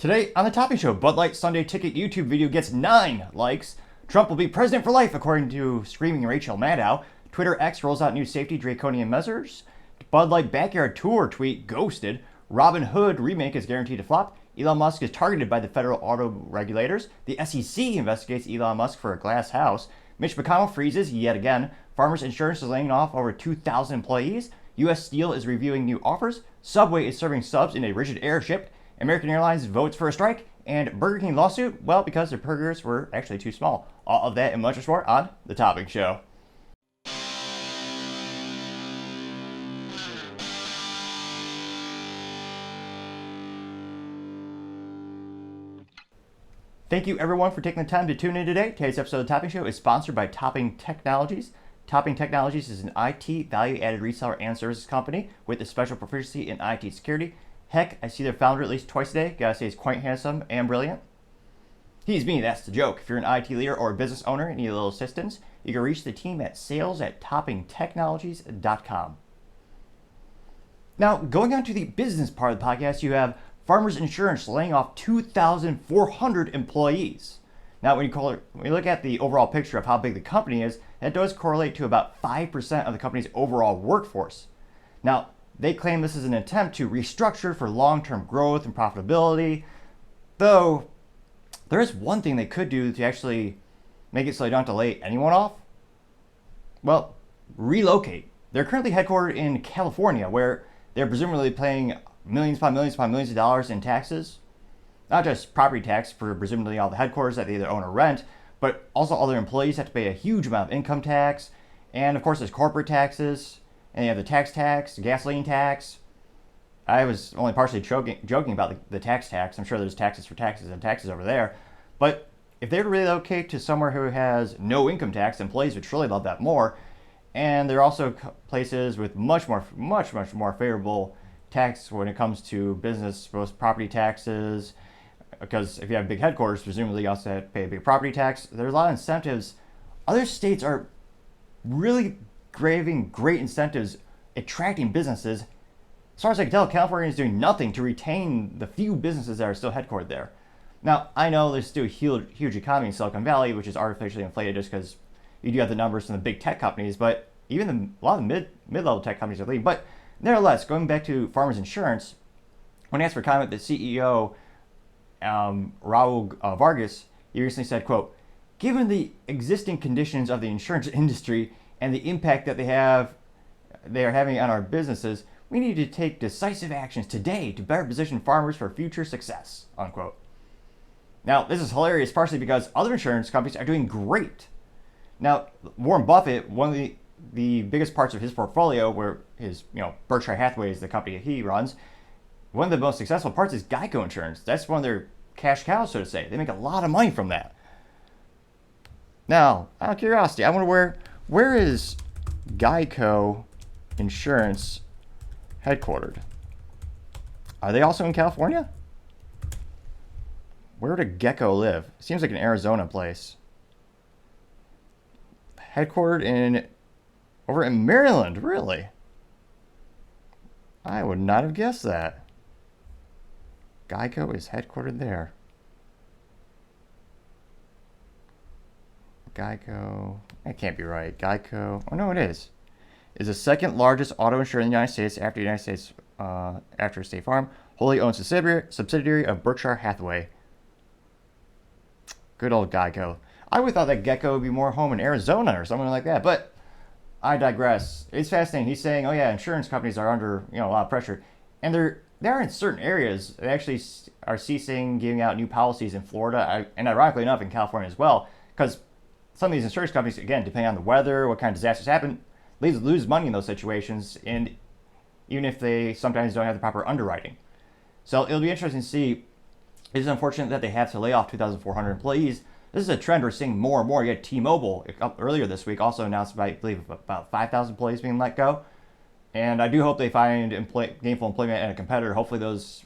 Today on the Topping Show, Bud Light Sunday Ticket YouTube video gets 9 likes. Trump will be president for life, according to screaming Rachel Maddow. Twitter X rolls out new safety draconian measures. Bud Light Backyard Tour tweet ghosted. Robyn Hood Remake is guaranteed to flop. Elon Musk is targeted by the federal auto regulators. The SEC investigates Elon Musk for a glass house. Mitch McDonnell freezes yet again. Farmers Insurance is laying off over 2,000 employees. U.S. Steel is reviewing new offers. Subway is serving subs in a rigid airship. American Airlines votes for a strike, and Burger King lawsuit, well, because their burgers were actually too small. All of that and much more on The Topping Show. Thank you everyone for taking the time to tune in today. Today's episode of The Topping Show is sponsored by Topping Technologies. Topping Technologies is an IT value-added reseller and services company with a special proficiency in IT security. Heck, I see their founder at least twice a day. Gotta say he's quite handsome and brilliant. He's me, that's the joke. If you're an IT leader or a business owner and need a little assistance, you can reach the team at sales@toppingtechnologies.com. Now, going on to the business part of the podcast, you have Farmers Insurance laying off 2,400 employees. Now, when you look at the overall picture of how big the company is, that does correlate to about 5% of the company's overall workforce. Now, they claim this is an attempt to restructure for long-term growth and profitability, though there is one thing they could do to actually make it so they don't have to lay anyone off. Well, relocate. They're currently headquartered in California, where they're presumably paying millions upon millions upon millions of dollars in taxes. Not just property tax for presumably all the headquarters that they either own or rent, but also all their employees have to pay a huge amount of income tax, and of course there's corporate taxes. And you have the tax, gasoline tax. I was only partially joking about the tax. I'm sure there's taxes for taxes and taxes over there. But if they relocate to somewhere who has no income tax, employees would surely love that more. And there are also places with much more favorable tax when it comes to business, both property taxes. Because if you have big headquarters, presumably you also have to pay a big property tax. There's a lot of incentives. Other states are really graving great incentives attracting businesses. As far as I can tell, California is doing nothing to retain the few businesses that are still headquartered there. Now, I know there's still a huge economy in Silicon Valley, which is artificially inflated just because you do have the numbers from the big tech companies, but even a lot of the mid-level tech companies are leaving. But nevertheless, going back to Farmers Insurance, when asked for comment, the CEO, Raul Vargas, he recently said, quote, "Given the existing conditions of the insurance industry and the impact that they are having on our businesses, we need to take decisive actions today to better position farmers for future success," unquote. Now, this is hilarious, partially because other insurance companies are doing great. Now, Warren Buffett, one of the biggest parts of his portfolio, where his Berkshire Hathaway is the company he runs, one of the most successful parts is Geico Insurance. That's one of their cash cows, so to say. They make a lot of money from that. Now, out of curiosity, I wonder where is Geico Insurance headquartered? Are they also in California? Where would a gecko live? Seems like an Arizona place. Headquartered over in Maryland, really? I would not have guessed that. Geico is headquartered there. Geico, that can't be right. Geico, oh no, it is. Is the second largest auto insurer in the United States after State Farm, wholly owned subsidiary of Berkshire Hathaway. Good old Geico. I would have thought that Gecko would be more home in Arizona or something like that, but I digress. It's fascinating. He's saying, oh yeah, insurance companies are under a lot of pressure, and they are in certain areas. They actually are ceasing giving out new policies in Florida, and ironically enough in California as well, because some of these insurance companies, again, depending on the weather, what kind of disasters happen, lose money in those situations, and even if they sometimes don't have the proper underwriting. So it'll be interesting to see. It is unfortunate that they have to lay off 2,400 employees. This is a trend we're seeing more and more. You had T-Mobile earlier this week also announced I believe about 5,000 employees being let go. And I do hope they find gainful employment at a competitor. Hopefully those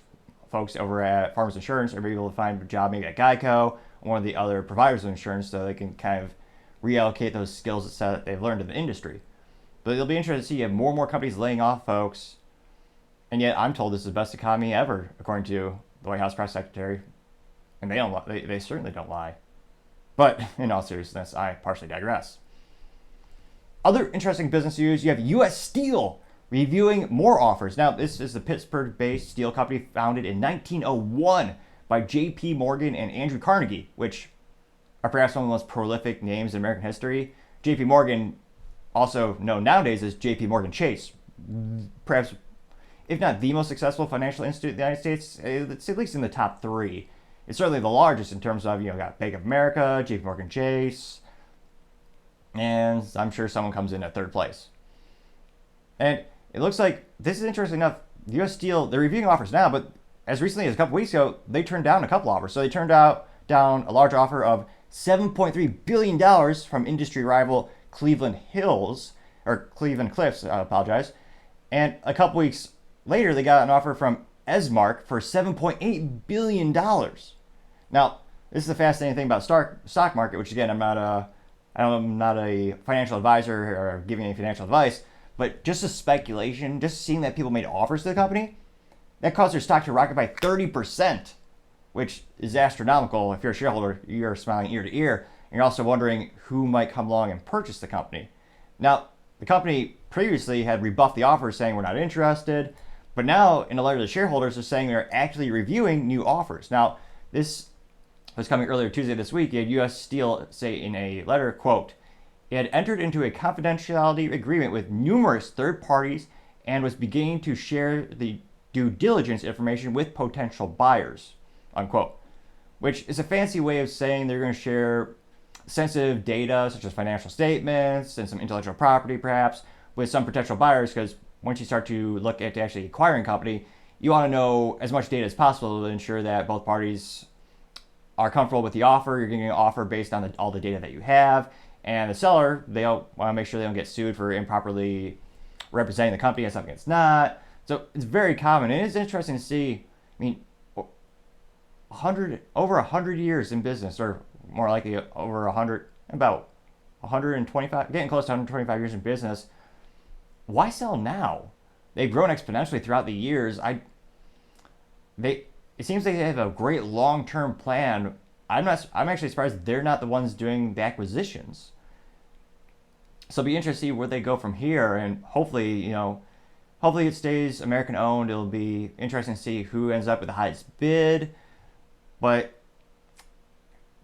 folks over at Farmers Insurance are able to find a job maybe at Geico or one of the other providers of insurance so they can kind of reallocate those skills that they've learned in the industry. But it'll be interesting to see you have more and more companies laying off folks. And yet I'm told this is the best economy ever, according to the White House press secretary, and they don't. They certainly don't lie. But in all seriousness, I partially digress. Other interesting business news: you have U.S. Steel reviewing more offers. Now, this is the Pittsburgh-based steel company founded in 1901 by J.P. Morgan and Andrew Carnegie, which are perhaps one of the most prolific names in American history. J.P. Morgan, also known nowadays as J.P. Morgan Chase, perhaps, if not the most successful financial institute in the United States, it's at least in the top 3. It's certainly the largest in terms of, got Bank of America, J.P. Morgan Chase, and I'm sure someone comes in at 3rd place. And it looks like, this is interesting enough, U.S. Steel, they're reviewing offers now, but as recently as a couple weeks ago, they turned down a couple offers. So they turned down a large offer of $7.3 billion from industry rival Cleveland Cliffs, I apologize. And a couple weeks later, they got an offer from Esmark for $7.8 billion. Now, this is the fascinating thing about stock market, which again, I'm not a financial advisor or giving any financial advice, but just a speculation, just seeing that people made offers to the company, that caused their stock to rocket by 30%, which is astronomical. If you're a shareholder, you're smiling ear to ear, and you're also wondering who might come along and purchase the company. Now, the company previously had rebuffed the offer, saying we're not interested, but now in a letter to the shareholders, they're saying they're actually reviewing new offers. Now, this was coming earlier Tuesday this week. You had U.S. Steel say in a letter, quote, it had entered into a confidentiality agreement with numerous third parties and was beginning to share the due diligence information with potential buyers, unquote, which is a fancy way of saying they're going to share sensitive data such as financial statements and some intellectual property perhaps with some potential buyers, because once you start to look at actually acquiring a company, you want to know as much data as possible to ensure that both parties are comfortable with the offer. You're getting an offer based on all the data that you have. And the seller, they want to make sure they don't get sued for improperly representing the company as something it's not. So it's very common. And it's interesting to see, over 100 years in business, or more likely over 100, about 125, getting close to 125 years in business. Why sell now? They've grown exponentially throughout the years. It seems like they have a great long-term plan. I'm actually surprised they're not the ones doing the acquisitions. So it'll be interesting to see where they go from here, and hopefully it stays American owned. It'll be interesting to see who ends up with the highest bid. But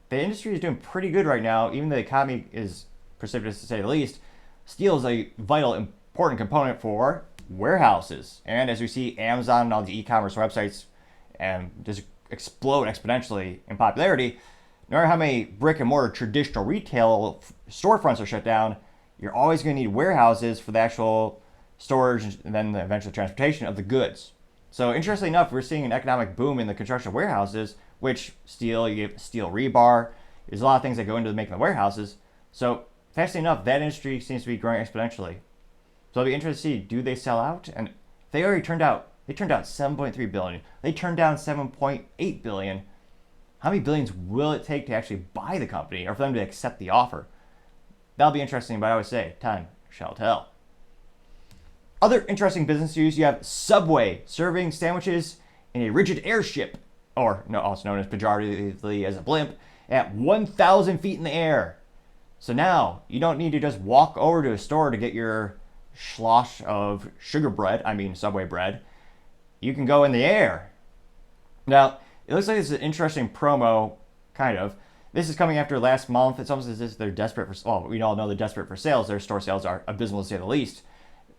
the industry is doing pretty good right now, even though the economy is precipitous to say the least. Steel is a vital, important component for warehouses. And as we see Amazon and all the e-commerce websites just explode exponentially in popularity, no matter how many brick and mortar traditional retail storefronts are shut down, you're always going to need warehouses for the actual storage and then the eventual transportation of the goods. So interestingly enough, we're seeing an economic boom in the construction of warehouses, which you get steel rebar. There's a lot of things that go into making the warehouses. So fascinating enough, that industry seems to be growing exponentially. So it'll be interesting to see, do they sell out? And they already turned out $7.3 billion. They turned down $7.8 billion. How many billions will it take to actually buy the company or for them to accept the offer? That'll be interesting, but I always say, time shall tell. Other interesting business news, you have Subway serving sandwiches in a rigid airship, or also known as pejoratively as a blimp, at 1,000 feet in the air. So now you don't need to just walk over to a store to get your slosh of Subway bread. You can go in the air. Now, it looks like it's an interesting promo, kind of. This is coming after last month. It's almost as if they're desperate for, we all know they're desperate for sales. Their store sales are abysmal to say the least.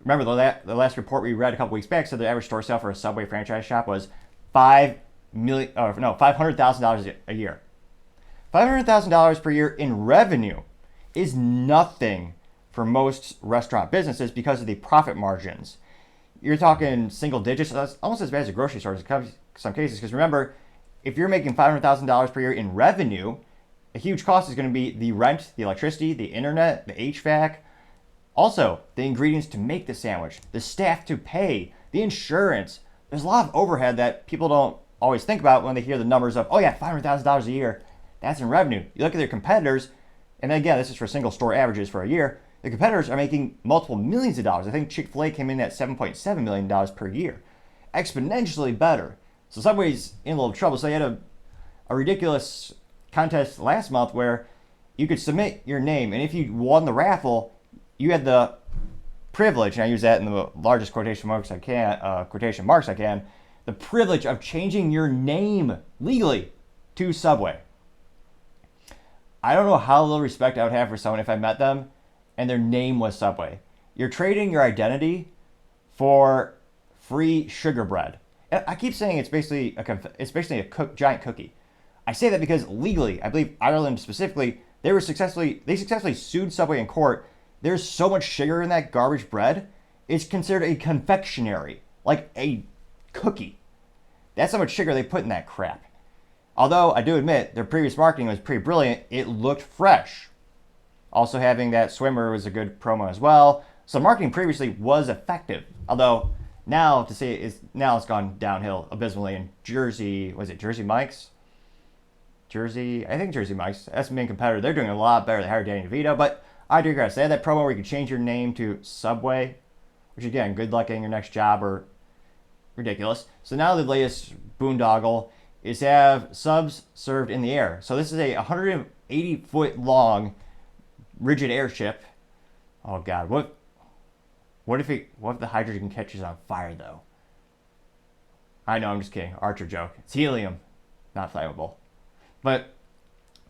Remember, the last report we read a couple weeks back said the average store sale for a Subway franchise shop was $500,000 a year. $500,000 per year in revenue is nothing for most restaurant businesses because of the profit margins. You're talking single digits. So that's almost as bad as a grocery store in some cases. Because remember, if you're making $500,000 per year in revenue, a huge cost is going to be the rent, the electricity, the internet, the HVAC. Also, the ingredients to make the sandwich, the staff to pay, the insurance. There's a lot of overhead that people don't always think about when they hear the numbers of, $500,000 a year. That's in revenue. You look at their competitors, and then again, this is for single store averages for a year. The competitors are making multiple millions of dollars. I think Chick-fil-A came in at $7.7 million per year. Exponentially better. So Subway's in a little trouble. So they had a ridiculous contest last month where you could submit your name, and if you won the raffle, you had the privilege, and I use that in the largest quotation marks I can, the privilege of changing your name legally to Subway. I don't know how little respect I would have for someone if I met them and their name was Subway. You're trading your identity for free sugar bread. And I keep saying it's basically a giant cookie. I say that because legally, I believe Ireland specifically, they successfully sued Subway in court. There's so much sugar in that garbage bread, it's considered a confectionery, like a cookie. That's how much sugar they put in that crap. Although I do admit their previous marketing was pretty brilliant, it looked fresh. Also having that swimmer was a good promo as well. So marketing previously was effective. Although now it's gone downhill abysmally in Jersey. Was it Jersey Mike's? I think Jersey Mike's. That's the main competitor. They're doing a lot better. They hired Danny DeVito, but I digress. They had that promo where you could change your name to Subway, which again, good luck getting your next job or ridiculous. So now the latest boondoggle is to have subs served in the air. So this is a 180-foot long rigid airship. Oh God, what if the hydrogen catches on fire though? I know, I'm just kidding. Archer joke. It's helium, not flammable. But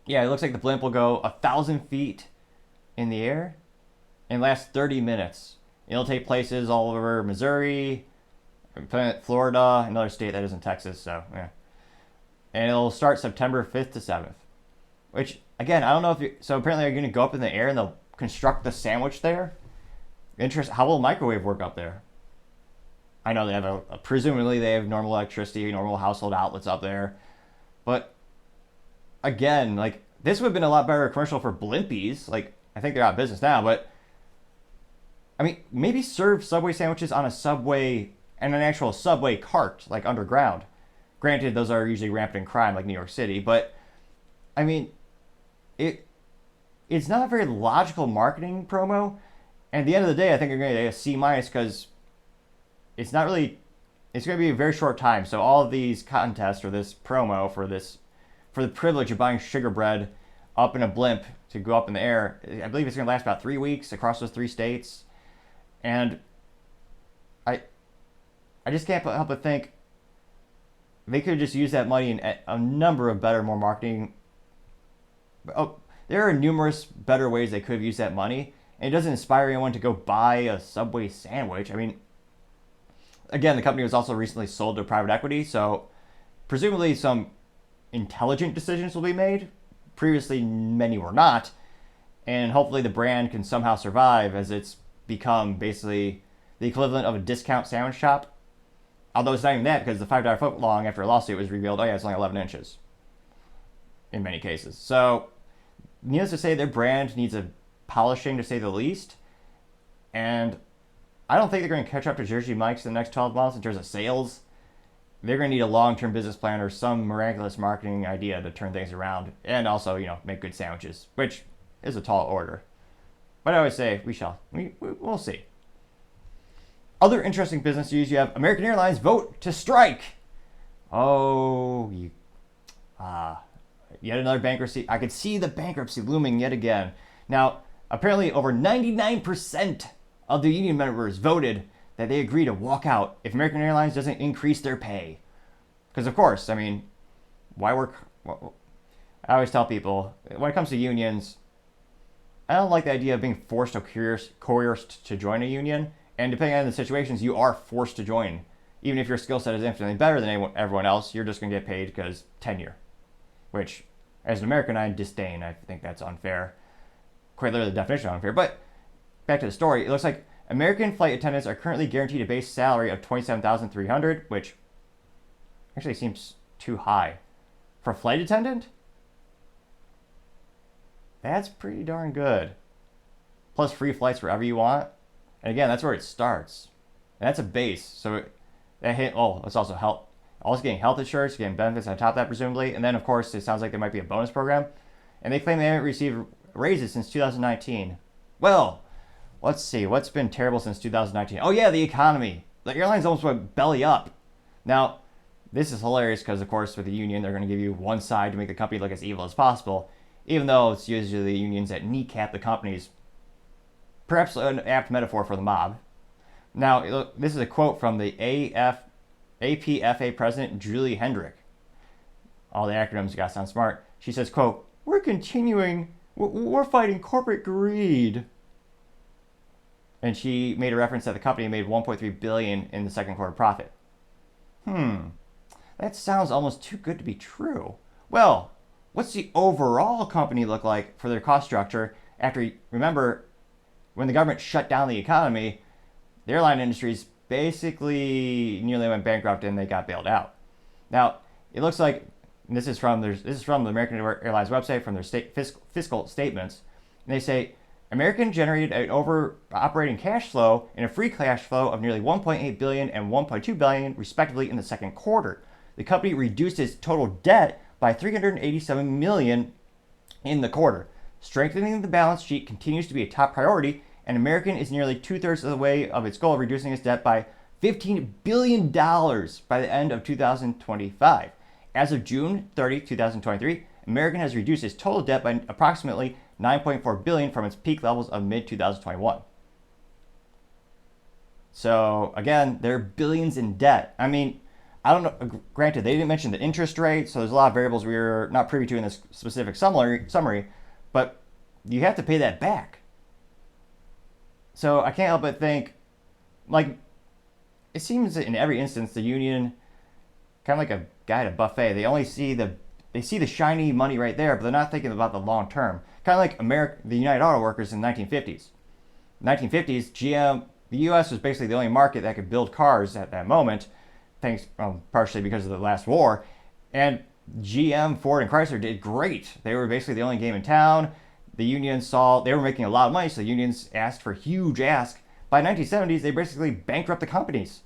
yeah, it looks like the blimp will go 1,000 feet in the air and last 30 minutes. It'll take places all over Missouri, Florida, another state that isn't Texas. So yeah, and it'll start September 5th to 7th. Which again, I don't know if so. Apparently, they're going to go up in the air and they'll construct the sandwich there. How will microwave work up there? I know they have presumably they have normal electricity, normal household outlets up there, but again, like this would have been a lot better commercial for Blimpies. Like I think they're out of business now, but I mean maybe serve Subway sandwiches on a Subway and an actual Subway cart, like underground. Granted, those are usually rampant in crime, like New York City, but I mean, it's not a very logical marketing promo. And at the end of the day, I think you're going to get a C- because it's not really. It's going to be a very short time. So all of these contests or this promo for the privilege of buying sugar bread up in a blimp to go up in the air, I believe it's going to last about 3 weeks across those 3 states. And I just can't help but think they could just use that money in a number of better, more marketing. Oh, there are numerous better ways they could have used that money, and it doesn't inspire anyone to go buy a Subway sandwich. I mean, again, the company was also recently sold to private equity, so presumably some intelligent decisions will be made. Previously, many were not, and hopefully the brand can somehow survive as it's become basically the equivalent of a discount sandwich shop. Although it's not even that, because the $5 foot long after a lawsuit was revealed, oh yeah, it's only 11 inches in many cases. So needless to say, their brand needs a polishing to say the least. And I don't think they're going to catch up to Jersey Mike's in the next 12 months in terms of sales. They're going to need a long-term business plan or some miraculous marketing idea to turn things around. And also, make good sandwiches, which is a tall order. But I always say, we'll see. Other interesting business news, you have American Airlines vote to strike. Oh, yet another bankruptcy. I could see the bankruptcy looming yet again. Now, apparently over 99% of the union members voted that they agree to walk out if American Airlines doesn't increase their pay. Because of course, I mean, why work? I always tell people, when it comes to unions, I don't like the idea of being forced or coerced to join a union. And depending on the situations, you are forced to join. Even if your skill set is infinitely better than everyone else, you're just going to get paid because tenure. Which, as an American, I disdain. I think that's unfair. Quite literally the definition of unfair. But back to the story. It looks like American flight attendants are currently guaranteed a base salary of $27,300, which actually seems too high. For a flight attendant? That's pretty darn good. Plus free flights wherever you want. And again, that's where it starts. And that's a base. So it's also help. Also getting health insurance, getting benefits on top of that, presumably. And then, of course, it sounds like there might be a bonus program. And they claim they haven't received raises since 2019. Well, let's see. What's been terrible since 2019? Oh, yeah, the economy. The airlines almost went belly up. Now, this is hilarious because, of course, with the union, they're going to give you one side to make the company look as evil as possible, even though it's usually the unions that kneecap the companies. Perhaps an apt metaphor for the mob. Now, this is a quote from the APFA president, Julie Hendrick. All the acronyms got to sound smart. She says, quote, we're fighting corporate greed. And she made a reference that the company made $1.3 billion in the second quarter profit. That sounds almost too good to be true. Well, what's the overall company look like for their cost structure after, remember, when the government shut down the economy, the airline industries basically nearly went bankrupt and they got bailed out. Now, it looks like this is from the American Airlines website, from their fiscal statements. And they say American generated an over operating cash flow and a free cash flow of nearly $1.8 billion and $1.2 billion, respectively, in the second quarter. The company reduced its total debt by $387 million in the quarter. Strengthening the balance sheet continues to be a top priority, and American is nearly 2/3 of the way of its goal of reducing its debt by $15 billion by the end of 2025. As of June 30, 2023, American has reduced its total debt by approximately $9.4 billion from its peak levels of mid-2021. So, again, they're billions in debt. I mean, I don't know, granted, they didn't mention the interest rate, so there's a lot of variables we're not privy to in this specific summary, but you have to pay that back. So I can't help but think, like, it seems that in every instance, the union, kind of like a guy at a buffet, they only see the shiny money right there, but they're not thinking about the long term. Kind of like the United Auto Workers in the 1950s. 1950s, GM, the U.S. was basically the only market that could build cars at that moment, thanks partially because of the last war. And GM, Ford, and Chrysler did great. They were basically the only game in town. The unions they were making a lot of money, so the unions asked for a huge ask. By the 1970s, they basically bankrupt the companies.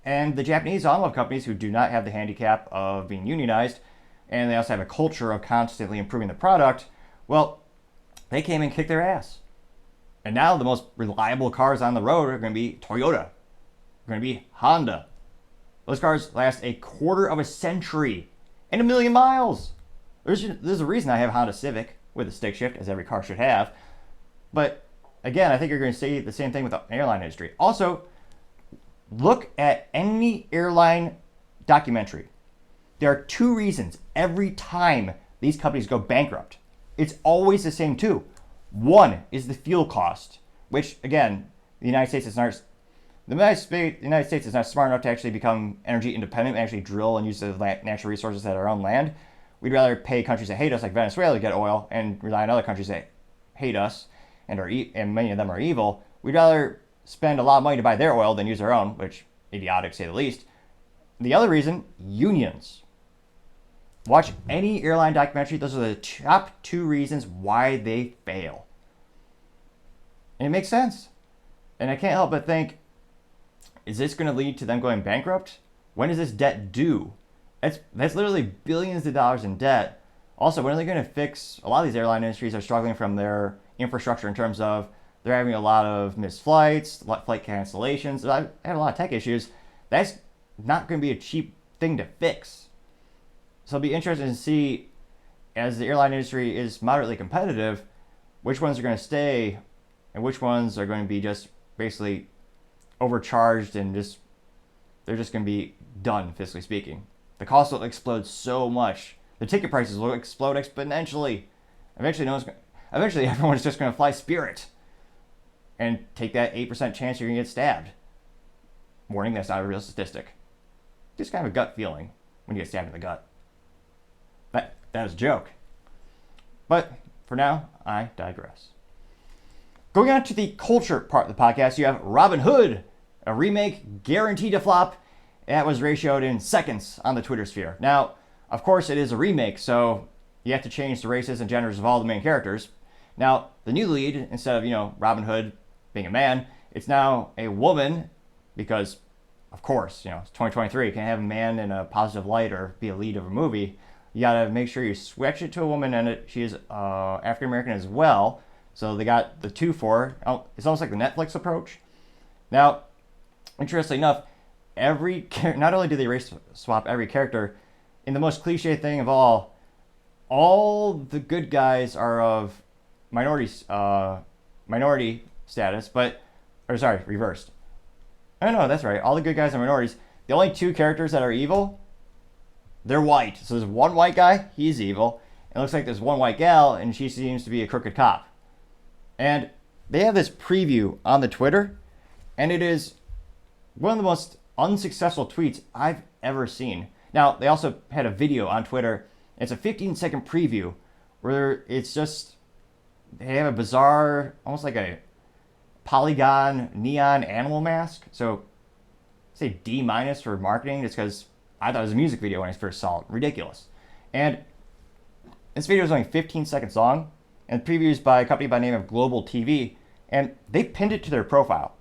And the Japanese automotive companies, who do not have the handicap of being unionized, and they also have a culture of constantly improving the product, well, they came and kicked their ass. And now the most reliable cars on the road are going to be Toyota, going to be Honda. Those cars last a quarter of a century and 1 million miles. There's a reason I have a Honda Civic with a stick shift, as every car should have. But again, I think you're going to see the same thing with the airline industry. Also, look at any airline documentary. There are two reasons every time these companies go bankrupt. It's always the same two. One is the fuel cost, which, again, the United States is not smart enough to actually become energy independent and actually drill and use the natural resources at our own land. We'd rather pay countries that hate us, like Venezuela, to get oil, and rely on other countries that hate us and many of them are evil. We'd rather spend a lot of money to buy their oil than use our own, which idiotic, to say the least. The other reason, unions. Watch any airline documentary. Those are the top two reasons why they fail. And it makes sense. And I can't help but think, is this going to lead to them going bankrupt? When is this debt due? That's literally billions of dollars in debt. Also, when are they going to fix? A lot of these airline industries are struggling from their infrastructure in terms of they're having a lot of missed flights, flight cancellations. I have a lot of tech issues. That's not going to be a cheap thing to fix. So it'll be interesting to see, as the airline industry is moderately competitive, which ones are going to stay and which ones are going to be just basically overcharged and they're just going to be done, fiscally speaking. The cost will explode so much. The ticket prices will explode exponentially. Eventually everyone's just going to fly Spirit and take that 8% chance you're going to get stabbed. Warning, that's not a real statistic. Just kind of a gut feeling when you get stabbed in the gut. That is a joke. But for now, I digress. Going on to the culture part of the podcast, you have Robyn Hood, a remake guaranteed to flop. That was ratioed in seconds on the Twitter sphere. Now, of course, it is a remake, so you have to change the races and genders of all the main characters. Now, the new lead, instead of, Robyn Hood being a man, it's now a woman, because, of course, it's 2023. You can't have a man in a positive light or be a lead of a movie. You gotta make sure you switch it to a woman, and she is African American as well. So they got the 2-4. It's almost like the Netflix approach. Now, interestingly enough, not only do they race swap every character, in the most cliche thing of all the good guys are of minority status, reversed. Oh no, that's right. All the good guys are minorities. The only two characters that are evil, they're white. So there's one white guy, he's evil. And it looks like there's one white gal, and she seems to be a crooked cop. And they have this preview on the Twitter, and it is one of the most unsuccessful tweets I've ever seen. Now, they also had a video on Twitter. It's a 15-second preview where it's just, they have a bizarre, almost like a polygon neon animal mask. So, say D- for marketing, just because I thought it was a music video when I first saw it. Ridiculous. And this video is only 15 seconds long, and previews by a company by the name of Global TV, and they pinned it to their profile,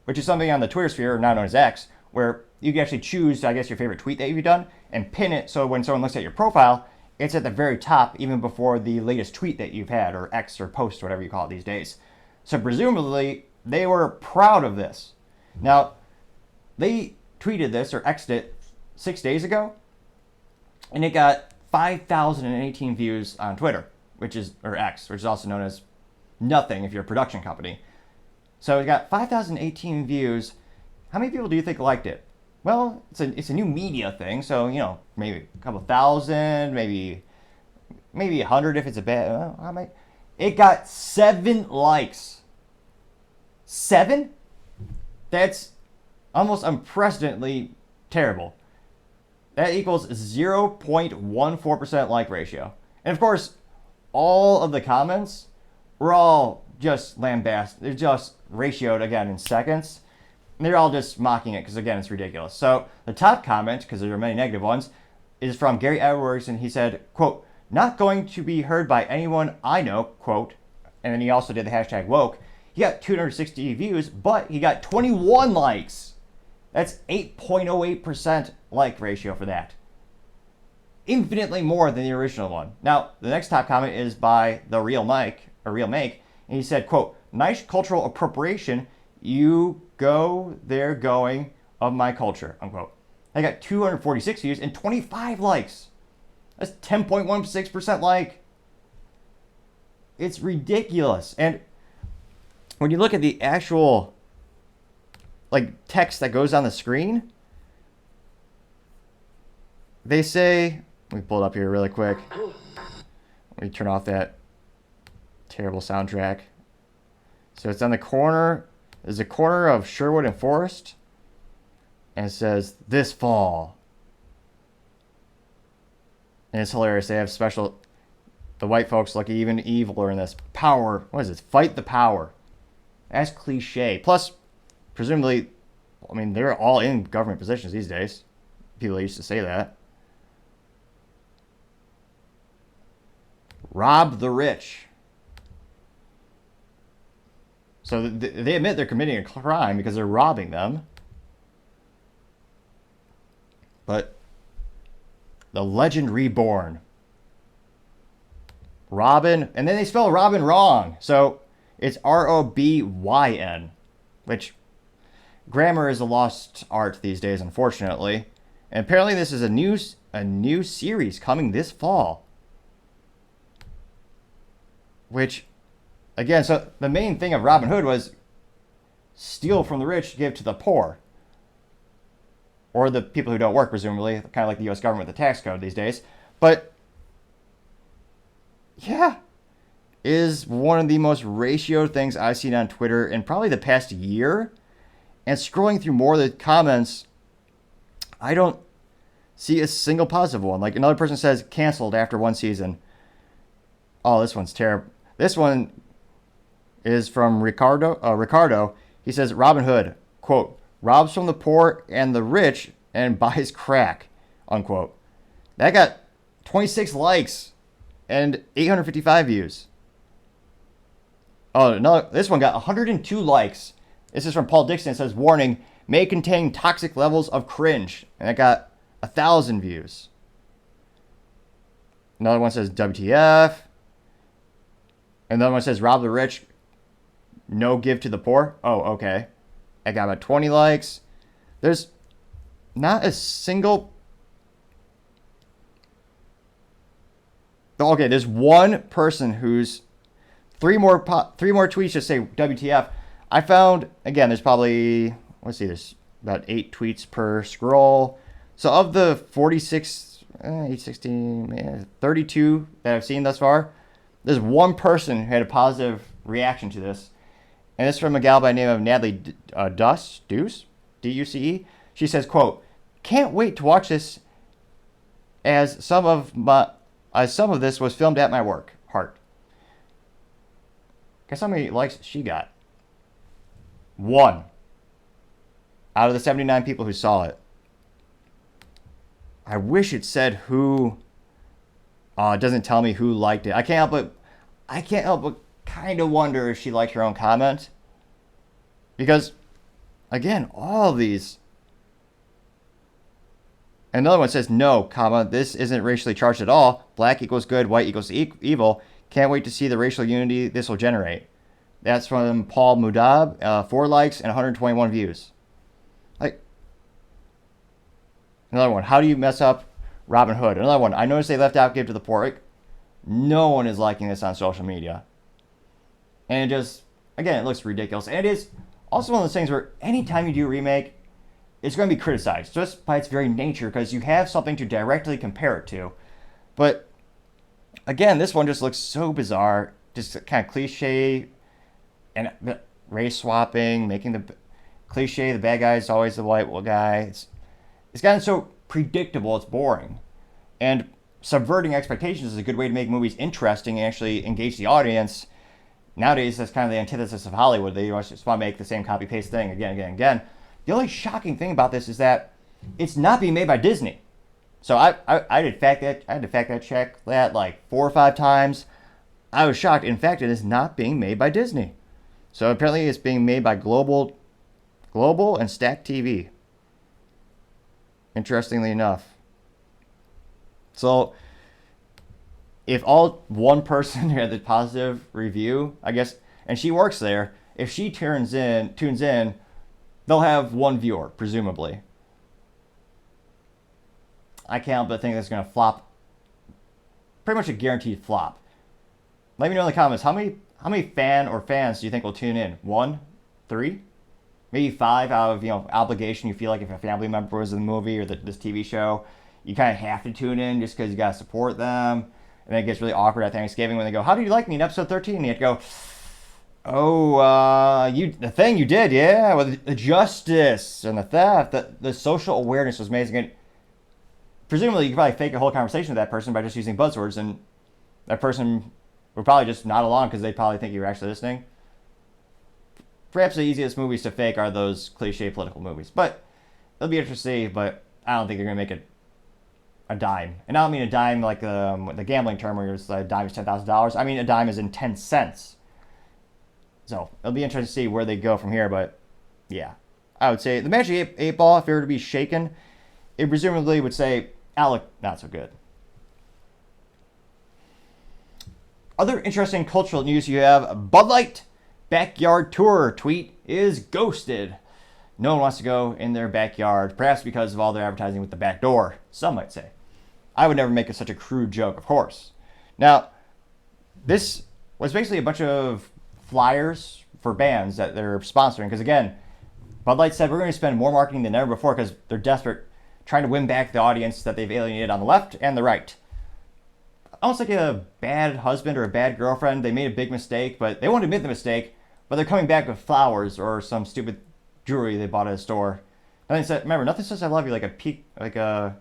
which is something on the Twitter sphere, now known as X, where you can actually choose, I guess, your favorite tweet that you've done and pin it so when someone looks at your profile, it's at the very top, even before the latest tweet that you've had, or X, or post, whatever you call it these days. So presumably, they were proud of this. Now, they tweeted this, or X'd it, 6 days ago, and it got 5,018 views on Twitter, or X, which is also known as nothing if you're a production company. So it got 5,018 views. How many people do you think liked it? Well, it's a new media thing, so, maybe a couple thousand, maybe 100 if it's a bad. It got 7 likes. 7? That's almost unprecedentedly terrible. That equals 0.14% like ratio. And of course, all of the comments were all just lambast. They're just ratioed again in seconds. And they're all just mocking it because, again, it's ridiculous. So the top comment, because there are many negative ones, is from Gary Edwards, and he said, quote, "Not going to be heard by anyone I know," quote, and then he also did the hashtag woke. He got 260 views, but he got 21 likes. That's 8.08% like ratio for that. Infinitely more than the original one. Now, the next top comment is by the Real Make, and he said, quote, "Nice cultural appropriation. You go there going of my culture," unquote. I got 246 views and 25 likes. That's 10.16% like. It's ridiculous. And when you look at the actual text that goes on the screen, they say, let me pull it up here really quick. Let me turn off that terrible soundtrack. So it's on the corner. There's a corner of Sherwood and Forest. And it says, "This fall." And it's hilarious. They have the white folks look even eviler in this. Power. What is this? Fight the power. That's cliche. Plus, presumably, they're all in government positions these days. People used to say that. Rob the rich. So they admit they're committing a crime because they're robbing them. But the legend reborn. Robyn, and then they spell Robyn wrong. So it's Robyn, which grammar is a lost art these days, unfortunately. And apparently this is a new series coming this fall. Which, again, so the main thing of Robyn Hood was steal from the rich, give to the poor. Or the people who don't work, presumably, kind of like the U.S. government with the tax code these days. But, yeah, is one of the most ratioed things I've seen on Twitter in probably the past year. And scrolling through more of the comments, I don't see a single positive one. Like another person says, canceled after one season. Oh, this one's terrible. This one is from Ricardo. He says, Robyn Hood, quote, "robs from the poor and the rich and buys crack," unquote. That got 26 likes and 855 views. Oh, no, this one got 102 likes. This is from Paul Dixon. It says, "Warning, may contain toxic levels of cringe." And that got 1,000 views. Another one says, "WTF." Another one says, "rob the rich, no give to the poor." Oh, okay. I got about 20 likes. There's not a single. Okay, there's one person who's three more tweets just say WTF. I found, again, there's probably, let's see, there's about 8 tweets per scroll. So of the 46, 816, 32 that I've seen thus far, there's one person who had a positive reaction to this. And it's from a gal by the name of Natalie Duce, D-U-C-E. She says, quote, "Can't wait to watch this as some of this was filmed at my work. Heart." Guess how many likes she got? 1 out of the 79 people who saw it. I wish it said who. It doesn't tell me who liked it. I can't help but kind of wonder if she liked her own comment. Because, again, all of these. Another one says, "No, comma, this isn't racially charged at all. Black equals good, white equals evil. Can't wait to see the racial unity this will generate." That's from Paul Mudab, 4 likes and 121 views. Like, another one, "How do you mess up Robyn Hood?" Another one, "I noticed they left out Give to the Poor." Like, no one is liking this on social media. And it just, again, it looks ridiculous. And it is also one of those things where anytime you do a remake, it's going to be criticized just by its very nature because you have something to directly compare it to. But again, this one just looks so bizarre, just kind of cliche, and race swapping, making the cliche the bad guy is always the white guy. It's gotten so predictable, it's boring. And subverting expectations is a good way to make movies interesting and actually engage the audience. Nowadays, that's kind of the antithesis of Hollywood. They just want to make the same copy-paste thing again. The only shocking thing about this is that it's not being made by Disney. So I had to fact check that like 4 or 5 times. I was shocked. In fact, it is not being made by Disney. So apparently it's being made by Global and Stack TV. Interestingly enough. So if all one person had the positive review, I guess, and she works there, if she tunes in, they'll have 1 viewer, presumably. I can't help but think that's going to flop. Pretty much a guaranteed flop. Let me know in the comments, how many fans do you think will tune in? 1? 3? Maybe 5 out of, obligation. You feel like if a family member was in the movie or this TV show, you kind of have to tune in just because you got to support them. And then it gets really awkward at Thanksgiving when they go, "How did you like me in episode 13? And you have to go, "Oh, the thing you did, yeah, with the justice and the theft, the social awareness was amazing." And presumably, you could probably fake a whole conversation with that person by just using buzzwords, and that person would probably just nod along because they probably think you were actually listening. Perhaps the easiest movies to fake are those cliche political movies, but it'll be interesting to see. But I don't think they're gonna make it a dime, and I don't mean a dime like the gambling term where it's a dime is $10,000. I mean a dime is in 10 cents. So it'll be interesting to see where they go from here. But yeah, I would say the Magic 8 Ball, if it were to be shaken, it presumably would say, "Alec, not so good." Other interesting cultural news you have: Bud Light backyard tour tweet is ghosted. No one wants to go in their backyard, perhaps because of all their advertising with the Backdoor, some might say. I would never make such a crude joke, of course. Now, this was basically a bunch of flyers for bands that they're sponsoring. Because again, Bud Light said we're going to spend more marketing than ever before because they're desperate, trying to win back the audience that they've alienated on the left and the right. Almost like a bad husband or a bad girlfriend. They made a big mistake, but they won't admit the mistake. But they're coming back with flowers or some stupid jewelry they bought at a store. Nothing said. Remember, nothing says "I love you" like a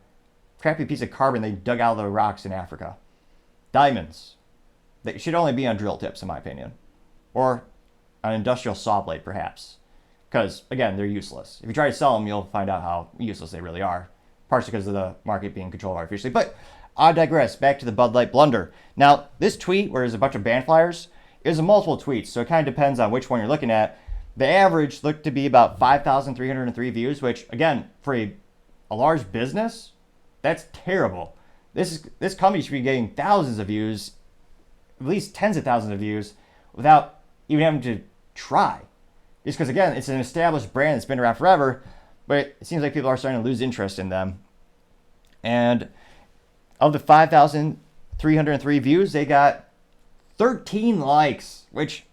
crappy piece of carbon they dug out of the rocks in Africa. Diamonds. They should only be on drill tips, in my opinion, or an industrial saw blade, perhaps. Because again, they're useless. If you try to sell them, you'll find out how useless they really are. Partially because of the market being controlled artificially. But I digress. Back to the Bud Light Blunder. Now, this tweet, where there's a bunch of band flyers, is a multiple tweets, so it kind of depends on which one you're looking at. The average looked to be about 5,303 views, which, again, for a large business, that's terrible. This company should be getting thousands of views, at least tens of thousands of views, without even having to try. Just because, again, it's an established brand that's been around forever. but it seems like people are starting to lose interest in them. And of the 5,303 views, they got 13 likes, which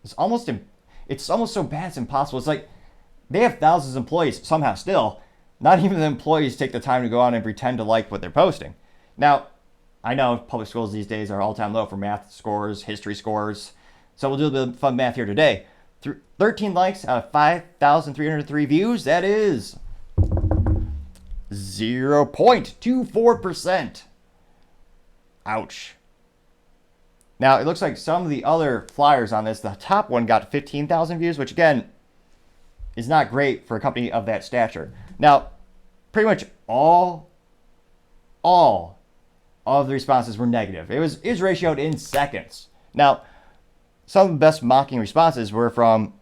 is almost so bad it's impossible. It's like they have thousands of employees somehow still. Not even the employees take the time to go on and pretend to like what they're posting. Now, I know public schools these days are all-time low for math scores, history scores. So we'll do a bit of fun math here today. 13 likes out of 5,303 views, that is 0.24%. Ouch. Now, it looks like some of the other flyers on this, the top one got 15,000 views, which again, is not great for a company of that stature. Now, pretty much all of the responses were negative. It was ratioed in seconds. Now, some of the best mocking responses were from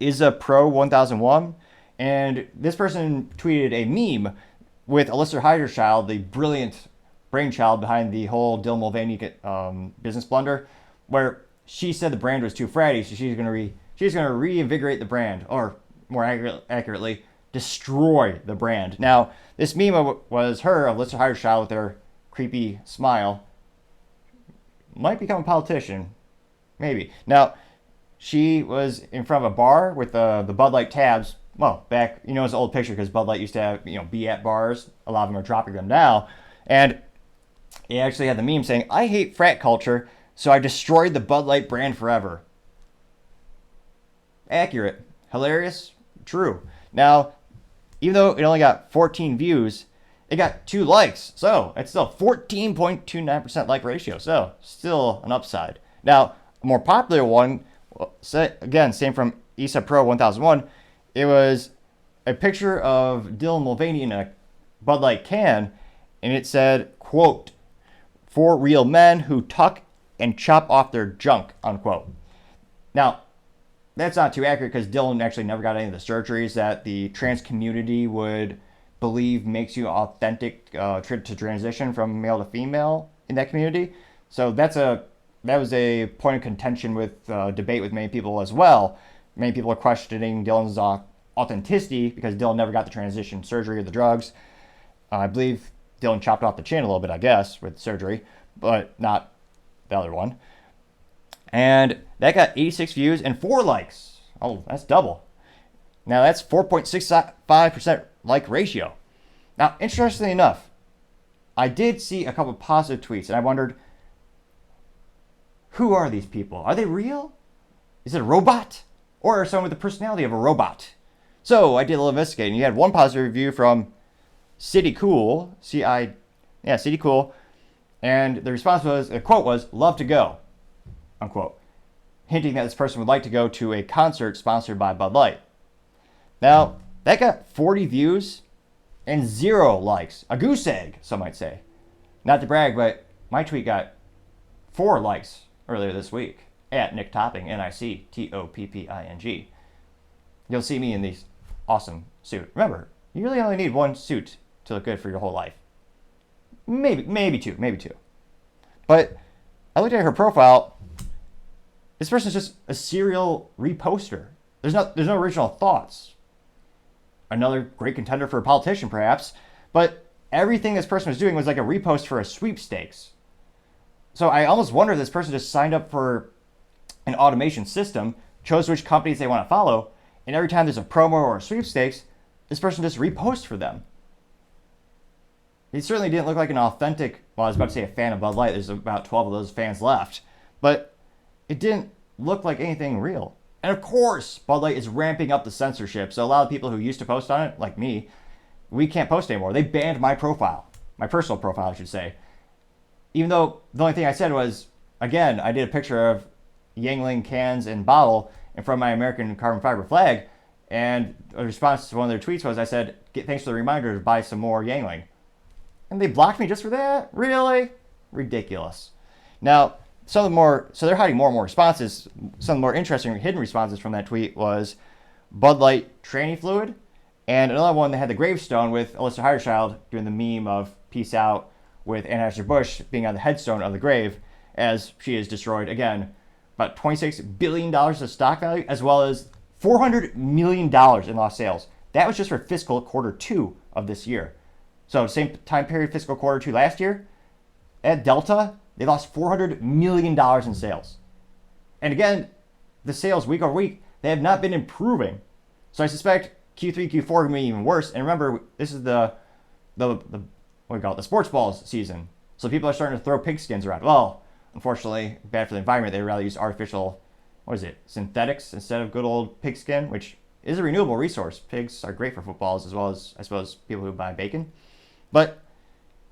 Isa Pro 1001, and this person tweeted a meme with Alyssa Heiderchild, the brilliant brainchild behind the whole Dylan Mulvaney business blunder, where she said the brand was too fratty, so she's going to reinvigorate the brand, or more accurately, destroy the brand. Now, this meme was her, Alyssa Heiderchild, with her creepy smile. Might become a politician. Maybe. Now, she was in front of a bar with the Bud Light tabs. Well, back, it's an old picture because Bud Light used to have, be at bars. A lot of them are dropping them now. And it actually had the meme saying, "I hate frat culture, so I destroyed the Bud Light brand forever." Accurate. Hilarious. True. Now, even though it only got 14 views, it got 2 likes. So it's still 14.29% like ratio. So still an upside. Now, a more popular one, again, same from Isa Pro 1001, it was a picture of Dylan Mulvaney in a Bud Light can, and it said, quote, "For real men who tuck and chop off their junk," unquote. Now, that's not too accurate because Dylan actually never got any of the surgeries that the trans community would believe makes you authentic to transition from male to female in that community. So that was a point of contention with debate with many people as well. Many people are questioning Dylan's authenticity because Dylan never got the transition surgery or the drugs. I believe Dylan chopped off the chin a little bit, I guess, with surgery, but not the other one. And that got 86 views and 4 likes. Oh, that's double. Now that's 4.65% like ratio. Now, interestingly enough, I did see a couple of positive tweets, and I wondered, who are these people? Are they real? Is it a robot? Or someone with the personality of a robot? So I did a little investigating. You had one positive review from City Cool, City Cool, and the response was, the quote was, "Love to go," unquote, hinting that this person would like to go to a concert sponsored by Bud Light. Now, that got 40 views and 0 likes. A goose egg, some might say. Not to brag, but my tweet got 4 likes earlier this week at Nick Topping, NICTOPPING. You'll see me in these awesome suit. Remember, you really only need one suit to look good for your whole life. Maybe two. But I looked at her profile. This person's just a serial reposter. There's no original thoughts. Another great contender for a politician, perhaps. But everything this person was doing was like a repost for a sweepstakes. So I almost wonder if this person just signed up for an automation system, chose which companies they want to follow, and every time there's a promo or a sweepstakes, this person just reposts for them. He certainly didn't look like an authentic, well, I was about to say a fan of Bud Light. There's about 12 of those fans left. But it didn't look like anything real. And of course, Bud Light is ramping up the censorship. So a lot of people who used to post on it, like me, we can't post anymore. They banned my profile, my personal profile, I should say. Even though the only thing I said was, again, I did a picture of Yangling cans and bottle in front of my American carbon fiber flag. And a response to one of their tweets was, I said, "Thanks for the reminder to buy some more Yangling." And they blocked me just for that? Really? Ridiculous. Now, so they're hiding more and more responses. Some of the more interesting hidden responses from that tweet was Bud Light tranny fluid, and another one that had the gravestone with Alyssa Heiderchild doing the meme of peace out with Anheuser-Busch being on the headstone of the grave as she is destroyed, again, about $26 billion of stock value, as well as $400 million in lost sales. That was just for fiscal quarter 2 of this year. So same time period, fiscal quarter 2 last year, at Delta, they lost $400 million in sales. And again, the sales week over week, they have not been improving. So I suspect Q3, Q4 are going to be even worse. And remember, this is the what do we call it, the sports balls season. So people are starting to throw pigskins around. Well, unfortunately, bad for the environment. They'd rather use artificial, synthetics instead of good old pigskin, which is a renewable resource. Pigs are great for footballs as well as, I suppose, people who buy bacon. But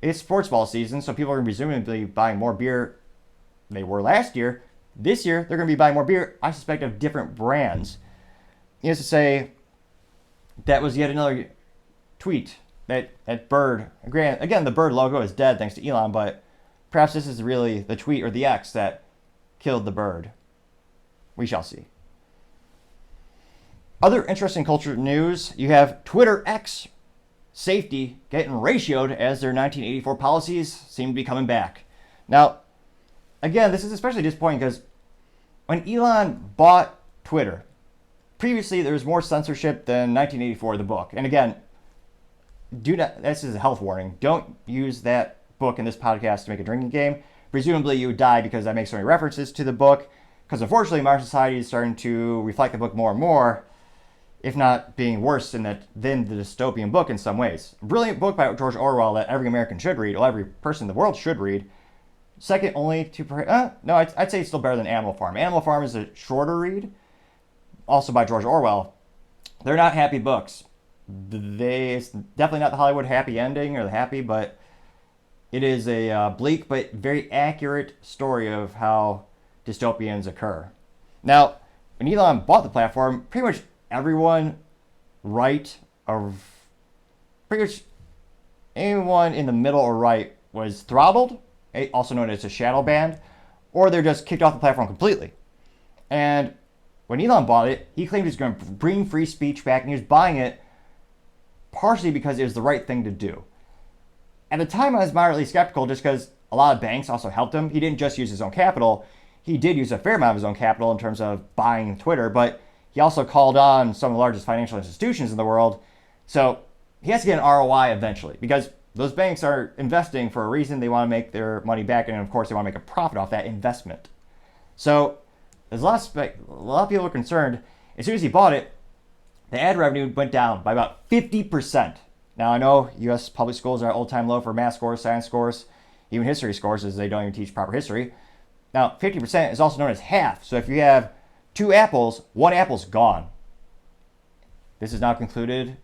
it's sports ball season, so people are presumably buying more beer than they were last year. This year, they're going to be buying more beer, I suspect, of different brands. Needless to say, that was yet another tweet that Bird, again, the Bird logo is dead thanks to Elon, but perhaps this is really the tweet or the X that killed the Bird. We shall see. Other interesting culture news, you have Twitter X safety getting ratioed as their 1984 policies seem to be coming back. Now, again, this is especially disappointing because when Elon bought Twitter, previously there was more censorship than 1984, the book. And again, this is a health warning. Don't use that book in this podcast to make a drinking game. Presumably you would die because I make so many references to the book. Because unfortunately, modern society is starting to reflect the book more and more, if not being worse than the dystopian book in some ways. A brilliant book by George Orwell that every American should read, or every person in the world should read. Second only to, I'd say it's still better than Animal Farm. Animal Farm is a shorter read, also by George Orwell. They're not happy books. It's definitely not the Hollywood happy ending or the happy, but it is a bleak but very accurate story of how dystopians occur. Now, when Elon bought the platform, pretty much everyone pretty much anyone in the middle or right was throttled, also known as a shadow banned, or they're just kicked off the platform completely. And when Elon bought it, he claimed he was going to bring free speech back, and he was buying it partially because it was the right thing to do. At the time, I was moderately skeptical just because a lot of banks also helped him. He didn't just use his own capital. He did use a fair amount of his own capital in terms of buying Twitter, but he also called on some of the largest financial institutions in the world. So he has to get an ROI eventually because those banks are investing for a reason. They want to make their money back, and of course, they want to make a profit off that investment. So there's a lot of people are concerned. As soon as he bought it, the ad revenue went down by about 50%. Now, I know U.S. public schools are at all-time low for math scores, science scores, even history scores, as they don't even teach proper history. Now, 50% is also known as half. So if you have 2 apples, 1 apple's gone. This is now concluded.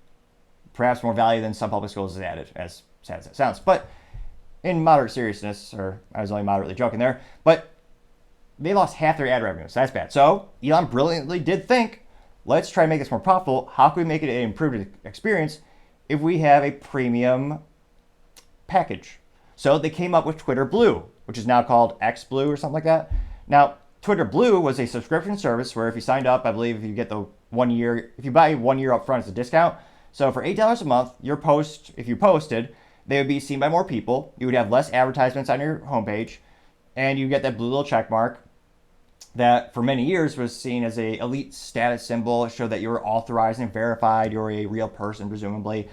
Perhaps more value than some public schools is added, as sad as it sounds. But in moderate seriousness, or I was only moderately joking there, but they lost half their ad revenue, so that's bad. So Elon brilliantly did think, let's try to make this more profitable. How can we make it an improved experience if we have a premium package? So they came up with Twitter Blue, which is now called X Blue or something like that. Now, Twitter Blue was a subscription service where if you signed up, I believe if you get the 1 year, if you buy 1 year up front, it's a discount. So for $8 a month, if you posted, they would be seen by more people. You would have less advertisements on your homepage, and you get that blue little check mark that for many years was seen as a elite status symbol. It showed that you were authorized and verified. You're a real person, presumably.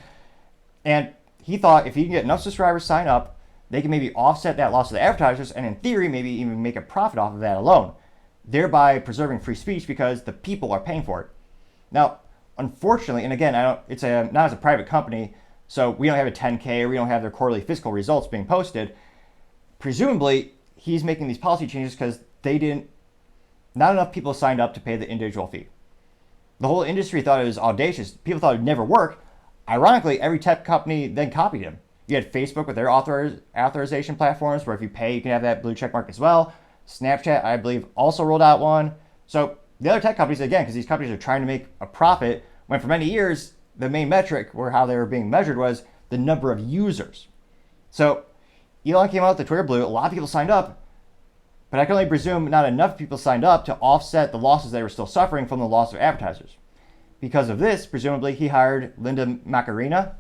And he thought if he can get enough subscribers sign up, they can maybe offset that loss of the advertisers and in theory, maybe even make a profit off of that alone, thereby preserving free speech because the people are paying for it. Now, unfortunately, and again, it's not as a private company, so we don't have a 10K or we don't have their quarterly fiscal results being posted. Presumably, he's making these policy changes because not enough people signed up to pay the individual fee. The whole industry thought it was audacious. People thought it would never work. Ironically, every tech company then copied him. You had Facebook with their authorization platforms where if you pay, you can have that blue check mark as well. Snapchat, I believe, also rolled out one. So the other tech companies, again, because these companies are trying to make a profit, when for many years, the main metric or how they were being measured was the number of users. So Elon came out with the Twitter Blue. A lot of people signed up, but I can only presume not enough people signed up to offset the losses they were still suffering from the loss of advertisers. Because of this, presumably, he hired Linda Macarena.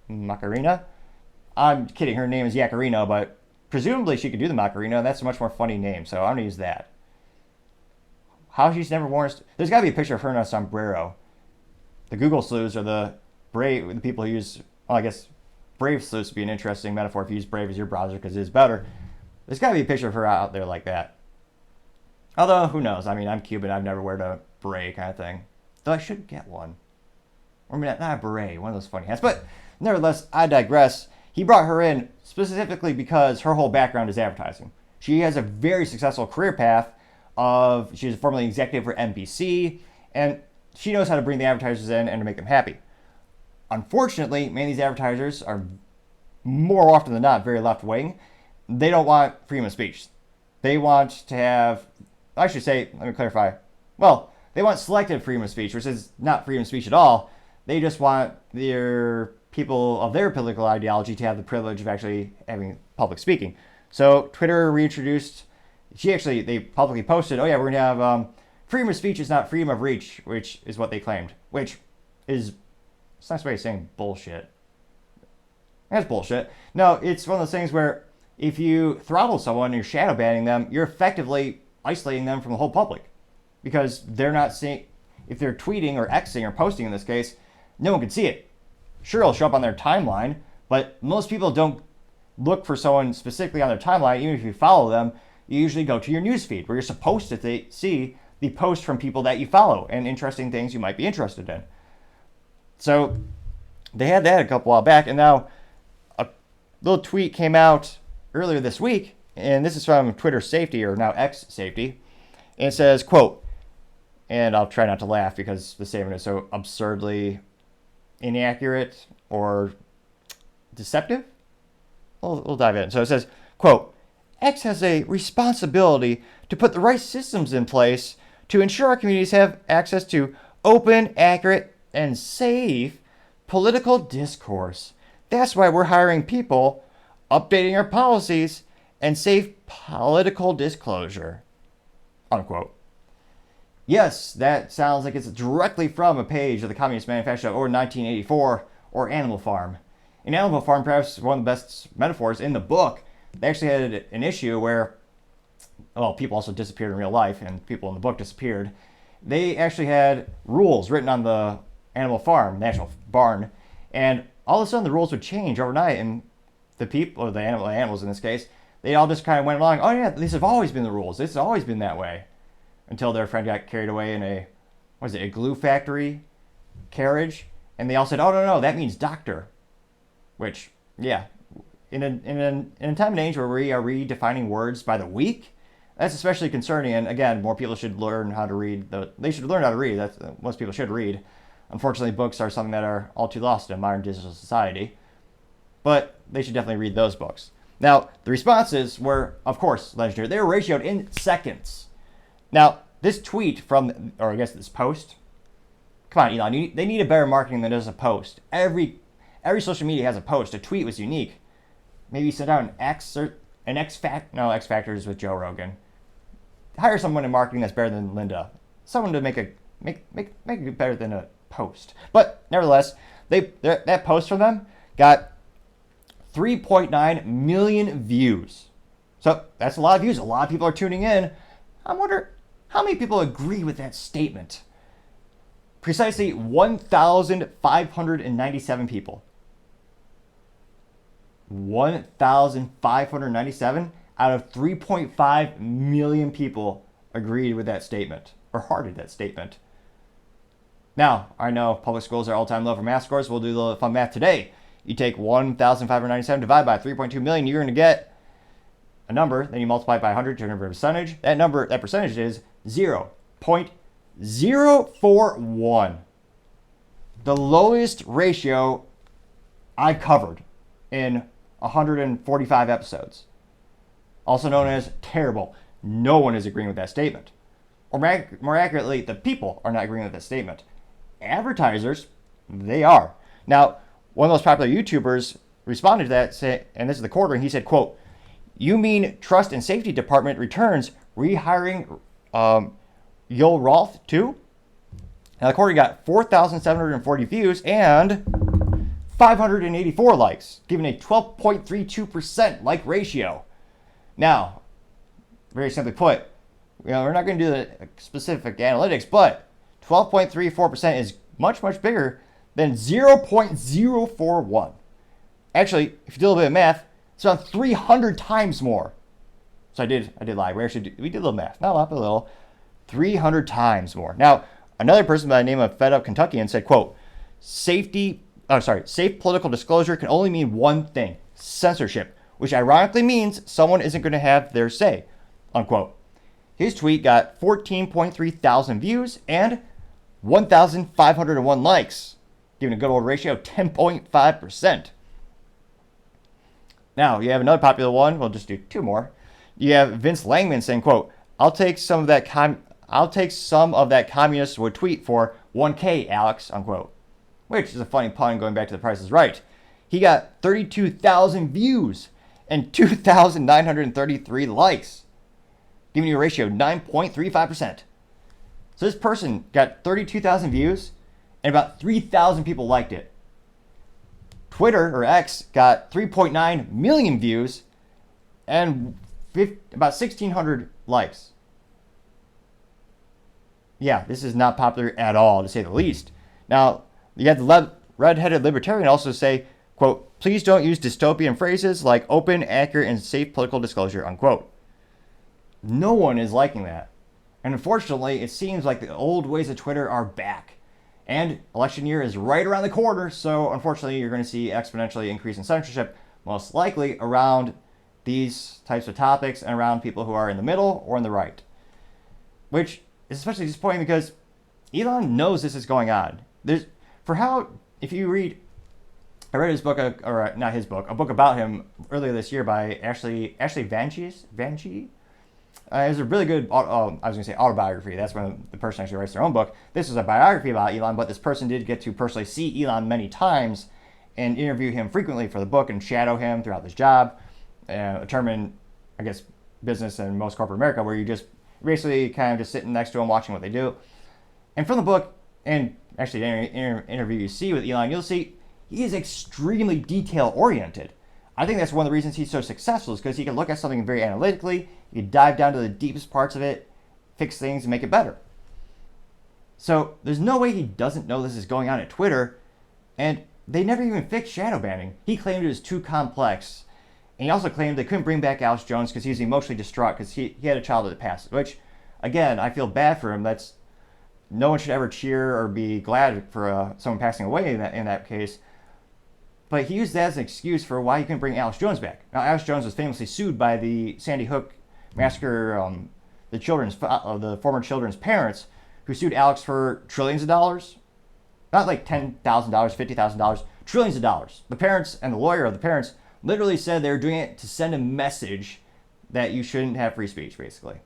I'm kidding, her name is Yacarino, but presumably she could do the Macarena, and that's a much more funny name, so I'm going to use that. How she's never worn there's got to be a picture of her in a sombrero. the Google sleuths are the people who use, well, I guess Brave sleuths would be an interesting metaphor if you use Brave as your browser because it is better. There's got to be a picture of her out there like that. Although, who knows? I mean, I'm Cuban. I've never worn a beret kind of thing. Though I should get one. Or maybe not a beret, one of those funny hats. But nevertheless, I digress. He brought her in specifically because her whole background is advertising. She has a very successful career path she was formerly executive for NBC, and she knows how to bring the advertisers in and to make them happy. Unfortunately, many of these advertisers are more often than not very left-wing. They don't want freedom of speech. They want to have, I should say, let me clarify. Well, they want selective freedom of speech, which is not freedom of speech at all. They just want their people of their political ideology to have the privilege of actually having public speaking. So Twitter reintroduced, they publicly posted, oh yeah, we're going to have freedom of speech is not freedom of reach, which is what they claimed, which is, it's a nice way of saying bullshit. That's bullshit. No, it's one of those things where if you throttle someone and you're shadow banning them, you're effectively isolating them from the whole public because they're not seeing, if they're tweeting or Xing or posting in this case, no one can see it. Sure, it'll show up on their timeline, but most people don't look for someone specifically on their timeline. Even if you follow them, you usually go to your newsfeed where you're supposed to see the post from people that you follow and interesting things you might be interested in. So they had that a couple while back, and now a little tweet came out earlier this week, and this is from Twitter Safety, or now X Safety, and it says, quote, and I'll try not to laugh because the statement is so absurdly inaccurate or deceptive. We'll dive in. So it says, quote, X has a responsibility to put the right systems in place to ensure our communities have access to open, accurate, and safe political discourse. That's why we're hiring people, updating our policies, and safe political disclosure. Unquote. Yes, that sounds like it's directly from a page of the Communist Manifesto or 1984 or Animal Farm. In Animal Farm, perhaps one of the best metaphors in the book, they actually had an issue where, well, people also disappeared in real life and people in the book disappeared. They actually had rules written on the Animal Farm, the actual barn, and all of a sudden the rules would change overnight, and the people, or the animals in this case, they all just kind of went along, oh yeah, these have always been the rules. This has always been that way. Until their friend got carried away in a glue factory carriage, and they all said, oh no, that means doctor. Which, yeah, in a time and age where we are redefining words by the week, that's especially concerning. And again, more people should learn how to read. They should learn how to read. Most people should read. Unfortunately, books are something that are all too lost in modern digital society. But they should definitely read those books. Now, the responses were, of course, legendary. They were ratioed in seconds. Now, this tweet from, or I guess this post, come on, Elon, they need a better marketing than just a post. Every social media has a post. A tweet was unique. Maybe send out X Factor is with Joe Rogan. Hire someone in marketing that's better than Linda. Someone to make it better than a post. But nevertheless, that post from them got 3.9 million views. So that's a lot of views. A lot of people are tuning in. I wonder how many people agree with that statement. Precisely 1,597 people. 1,597 out of 3.5 million people agreed with that statement, or hearted that statement. Now, I know public schools are all-time low for math scores. We'll do a little fun math today. You take 1,597 divided by 3.2 million, you're going to get a number, then you multiply it by 100 to a number of percentage. That percentage is 0.041. The lowest ratio I've covered in 145 episodes. Also known as terrible. No one is agreeing with that statement. Or more accurately, the people are not agreeing with that statement. Advertisers, they are. Now, one of those popular YouTubers responded to that, and this is the quarter, and he said, quote, "You mean Trust and Safety Department returns rehiring Yoel Roth too?" Now the quarter got 4,740 views and 584 likes, giving a 12.32% like ratio. Now, very simply put, we're not going to do the specific analytics, but 12.34% is much bigger than 0.041. Actually, if you do a little bit of math, it's around 300 times more. So I did lie. We did a little math. Not a lot, but a little. 300 times more. Now, another person by the name of Fed Up Kentuckian said, quote, safe political disclosure can only mean one thing, censorship, which ironically means someone isn't going to have their say, unquote. His tweet got 14.3 thousand views and 1,501 likes, giving a good old ratio of 10.5%. Now, you have another popular one. We'll just do two more. You have Vince Langman saying, quote, I'll take some of that communist would tweet for 1K, Alex, unquote. Which is a funny pun going back to The Price is Right. He got 32,000 views and 2,933 likes, giving you a ratio of 9.35%. So this person got 32,000 views and about 3,000 people liked it. Twitter, or X, got 3.9 million views and about 1,600 likes. Yeah, this is not popular at all, to say the least. Now, you have the red-headed libertarian also say, quote, please don't use dystopian phrases like open, accurate, and safe political disclosure, unquote. No one is liking that. And unfortunately, it seems like the old ways of Twitter are back. And election year is right around the corner, so unfortunately, you're going to see exponentially increase in censorship, most likely around these types of topics and around people who are in the middle or in the right. Which is especially disappointing because Elon knows this is going on. If you read, I read his book, or not his book, a book about him earlier this year by Ashley Vanchi. It was a really good, autobiography. That's when the person actually writes their own book. This is a biography about Elon, but this person did get to personally see Elon many times and interview him frequently for the book and shadow him throughout this job. A term in, I guess, business and most corporate America where you just basically kind of just sitting next to him watching what they do. And from the book, and actually the interview you see with Elon, you'll see he is extremely detail-oriented. I think that's one of the reasons he's so successful is because he can look at something very analytically, he can dive down to the deepest parts of it, fix things, and make it better. So there's no way he doesn't know this is going on at Twitter, and they never even fixed shadow banning. He claimed it was too complex, and he also claimed they couldn't bring back Alex Jones because he was emotionally distraught because he had a child that passed, which, again, I feel bad for him. No one should ever cheer or be glad for someone passing away in that case. But he used that as an excuse for why he couldn't bring Alex Jones back. Now, Alex Jones was famously sued by the Sandy Hook massacre, the former children's parents, who sued Alex for trillions of dollars. Not like $10,000, $50,000, trillions of dollars. The parents and the lawyer of the parents literally said they were doing it to send a message that you shouldn't have free speech, basically.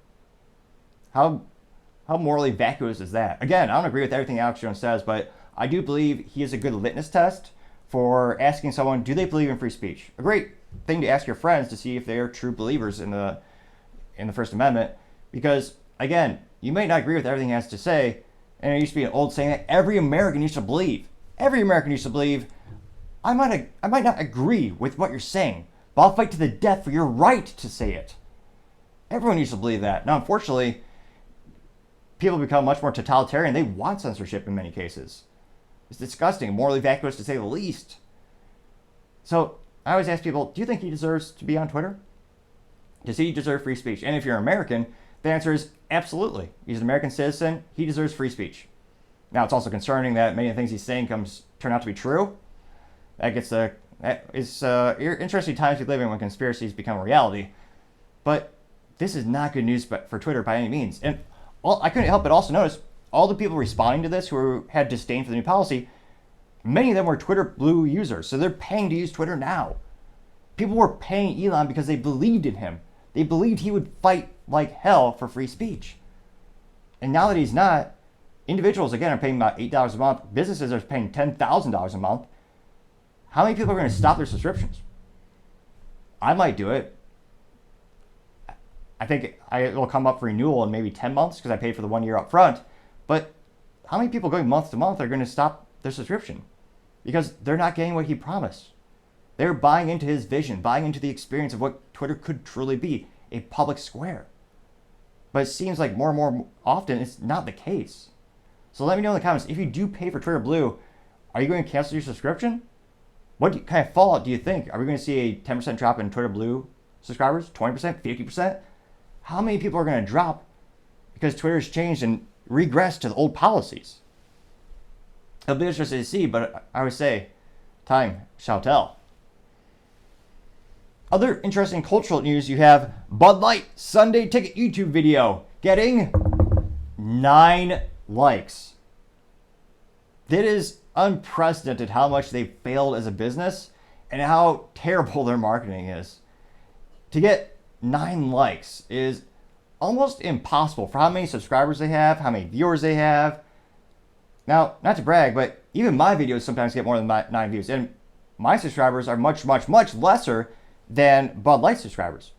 How morally vacuous is that? Again, I don't agree with everything Alex Jones says, but I do believe he is a good litmus test for asking someone, do they believe in free speech? A great thing to ask your friends to see if they are true believers in the First Amendment. Because, again, you may not agree with everything he has to say, and it used to be an old saying that every American used to believe. Every American used to believe, I might not agree with what you're saying, but I'll fight to the death for your right to say it. Everyone used to believe that. Now, unfortunately, people become much more totalitarian. They want censorship in many cases. It's disgusting, morally vacuous to say the least. So I always ask people, do you think he deserves to be on Twitter? Does he deserve free speech? And if you're American, the answer is absolutely. He's an American citizen. He deserves free speech. Now, it's also concerning that many of the things he's saying turn out to be true. That is interesting times we live in when conspiracies become a reality. But this is not good news for Twitter by any means. And I couldn't help but also notice all the people responding to this who had disdain for the new policy, many of them were Twitter Blue users, so they're paying to use Twitter now. People were paying Elon because they believed in him. They believed he would fight like hell for free speech. And now that he's not, individuals, again, are paying about $8 a month. Businesses are paying $10,000 a month. How many people are going to stop their subscriptions? I might do it. I think it will come up for renewal in maybe 10 months because I paid for the 1 year up front. But how many people going month to month are going to stop their subscription? Because they're not getting what he promised. They're buying into his vision, buying into the experience of what Twitter could truly be, a public square. But it seems like more and more often it's not the case. So let me know in the comments, if you do pay for Twitter Blue, are you going to cancel your subscription? What kind of fallout do you think? Are we going to see a 10% drop in Twitter Blue subscribers? 20%? 50%? How many people are going to drop because Twitter's changed and regressed to the old policies? It'll be interesting to see, but I would say time shall tell. Other interesting cultural news, you have Bud Light Sunday Ticket YouTube video getting 9 likes. That is unprecedented how much they failed as a business and how terrible their marketing is. To get 9 likes is almost impossible for how many subscribers they have, how many viewers they have. Now, not to brag, but even my videos sometimes get more than 9 views. And my subscribers are much, much, much lesser than Bud Light subscribers.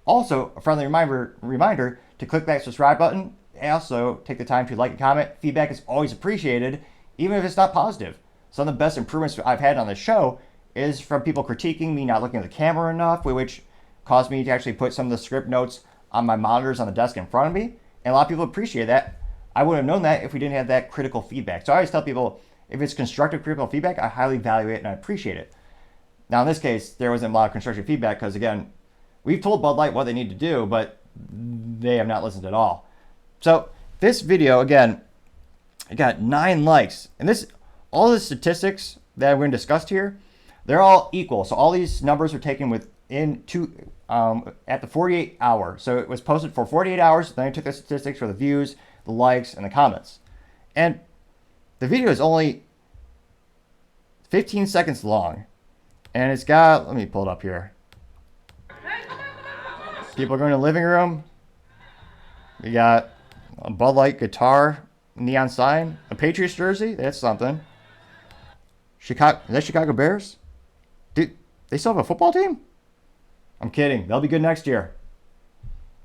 Also, a friendly reminder to click that subscribe button. And also, take the time to like and comment. Feedback is always appreciated, even if it's not positive. Some of the best improvements I've had on the show is from people critiquing me not looking at the camera enough, which caused me to actually put some of the script notes on my monitors on the desk in front of me. And a lot of people appreciate that. I wouldn't have known that if we didn't have that critical feedback. So I always tell people, if it's constructive critical feedback, I highly value it and I appreciate it. Now in this case, there wasn't a lot of constructive feedback because again, we've told Bud Light what they need to do, but they have not listened at all. So this video, again, it got 9 likes. And all the statistics that we're going to discuss here, they're all equal. So all these numbers are taken at the 48 hour. So it was posted for 48 hours. Then I took the statistics for the views, the likes, and the comments. And the video is only 15 seconds long. And it's got, let me pull it up here. People are going to the living room. We got a Bud Light guitar, neon sign, a Patriots jersey. That's something. Is that Chicago Bears? Dude, they still have a football team? I'm kidding. They'll be good next year.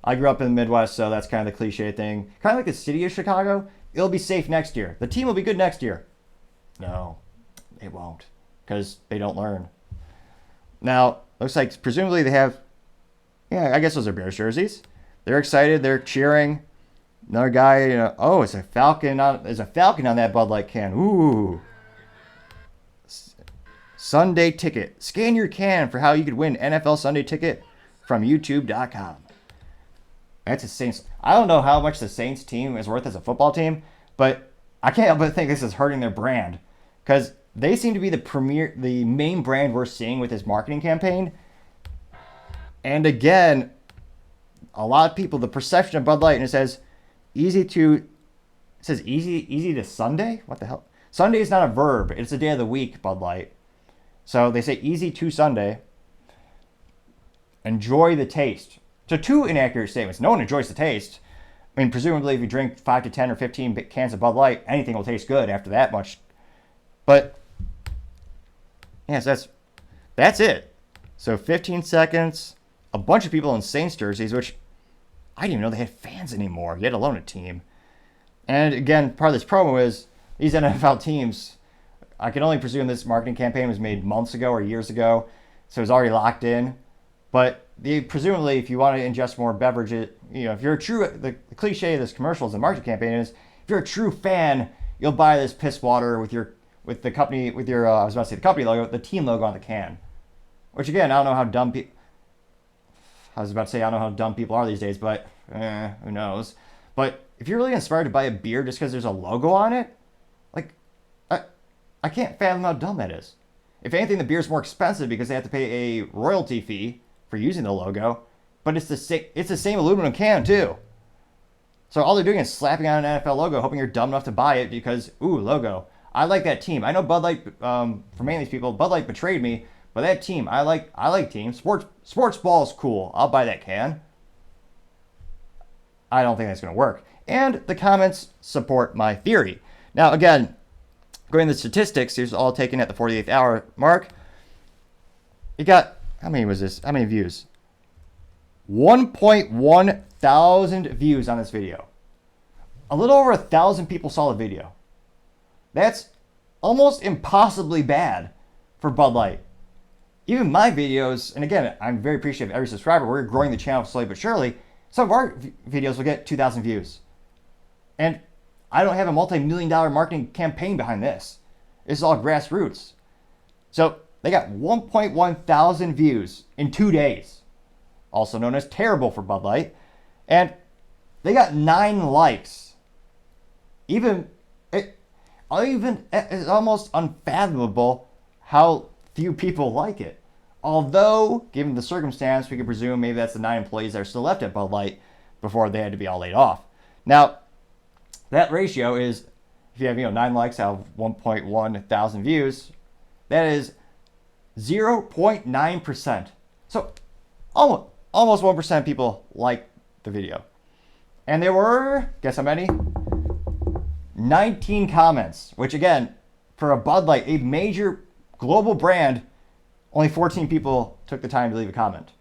I grew up in the Midwest, so that's kind of the cliche thing. Kind of like the city of Chicago. It'll be safe next year. The team will be good next year. No, it won't, because they don't learn. Now, looks like presumably they have, I guess those are Bears jerseys. They're excited. They're cheering. Another guy, oh, it's a falcon. There's a falcon on that Bud Light can. Ooh. Sunday Ticket. Scan your can for how you could win NFL Sunday Ticket from YouTube.com. That's a Saints. I don't know how much the Saints team is worth as a football team, but I can't help but think this is hurting their brand because they seem to be the main brand we're seeing with this marketing campaign. And again, a lot of people, the perception of Bud Light, and it says easy to Sunday? What the hell? Sunday is not a verb. It's a day of the week, Bud Light. So they say easy to Sunday. Enjoy the taste. So 2 inaccurate statements. No one enjoys the taste. I mean, presumably if you drink 5 to 10 or 15 cans of Bud Light, anything will taste good after that much. But, yes, that's it. So 15 seconds. A bunch of people in Saints jerseys, which I didn't even know they had fans anymore, let alone a team. And again, part of this promo is these NFL teams, I can only presume this marketing campaign was made months ago or years ago, so it was already locked in. But presumably, if you want to ingest more beverages, if you're the cliche of this commercial is the marketing campaign is, if you're a true fan, you'll buy this piss water with the company, I was about to say the company logo, the team logo on the can. Which again, I don't know how dumb people, I was about to say I don't know how dumb people are these days, but who knows. But if you're really inspired to buy a beer just because there's a logo on it, like, I can't fathom how dumb that is. If anything, the beer's more expensive because they have to pay a royalty fee for using the logo, but it's the same aluminum can too. So all they're doing is slapping on an NFL logo, hoping you're dumb enough to buy it because, ooh, logo. I like that team. I know Bud Light, for many of these people, Bud Light betrayed me, but that team, I like teams. Sports ball is cool. I'll buy that can. I don't think that's going to work. And the comments support my theory. Now, again, going to the statistics, these are all taken at the 48th hour mark. It got, how many was this? How many views? 1.1 thousand views on this video. A little over 1,000 people saw the video. That's almost impossibly bad for Bud Light. Even my videos, and again, I'm very appreciative of every subscriber. We're growing the channel slowly but surely. Some of our videos will get 2,000 views. And I don't have a multi-million-dollar marketing campaign behind this. This is all grassroots. So they got 1.1 thousand views in 2 days, also known as terrible for Bud Light. And they got 9 likes. It's almost unfathomable how few people like it. Although, given the circumstance, we could presume maybe that's the 9 employees that are still left at Bud Light before they had to be all laid off. Now, that ratio is, if you have 9 likes out of 1.1 thousand views, that is 0.9%. So almost 1% of people like the video. And there were, guess how many? 19 comments, which again, for a Bud Light, a major global brand, only 14 people took the time to leave a comment.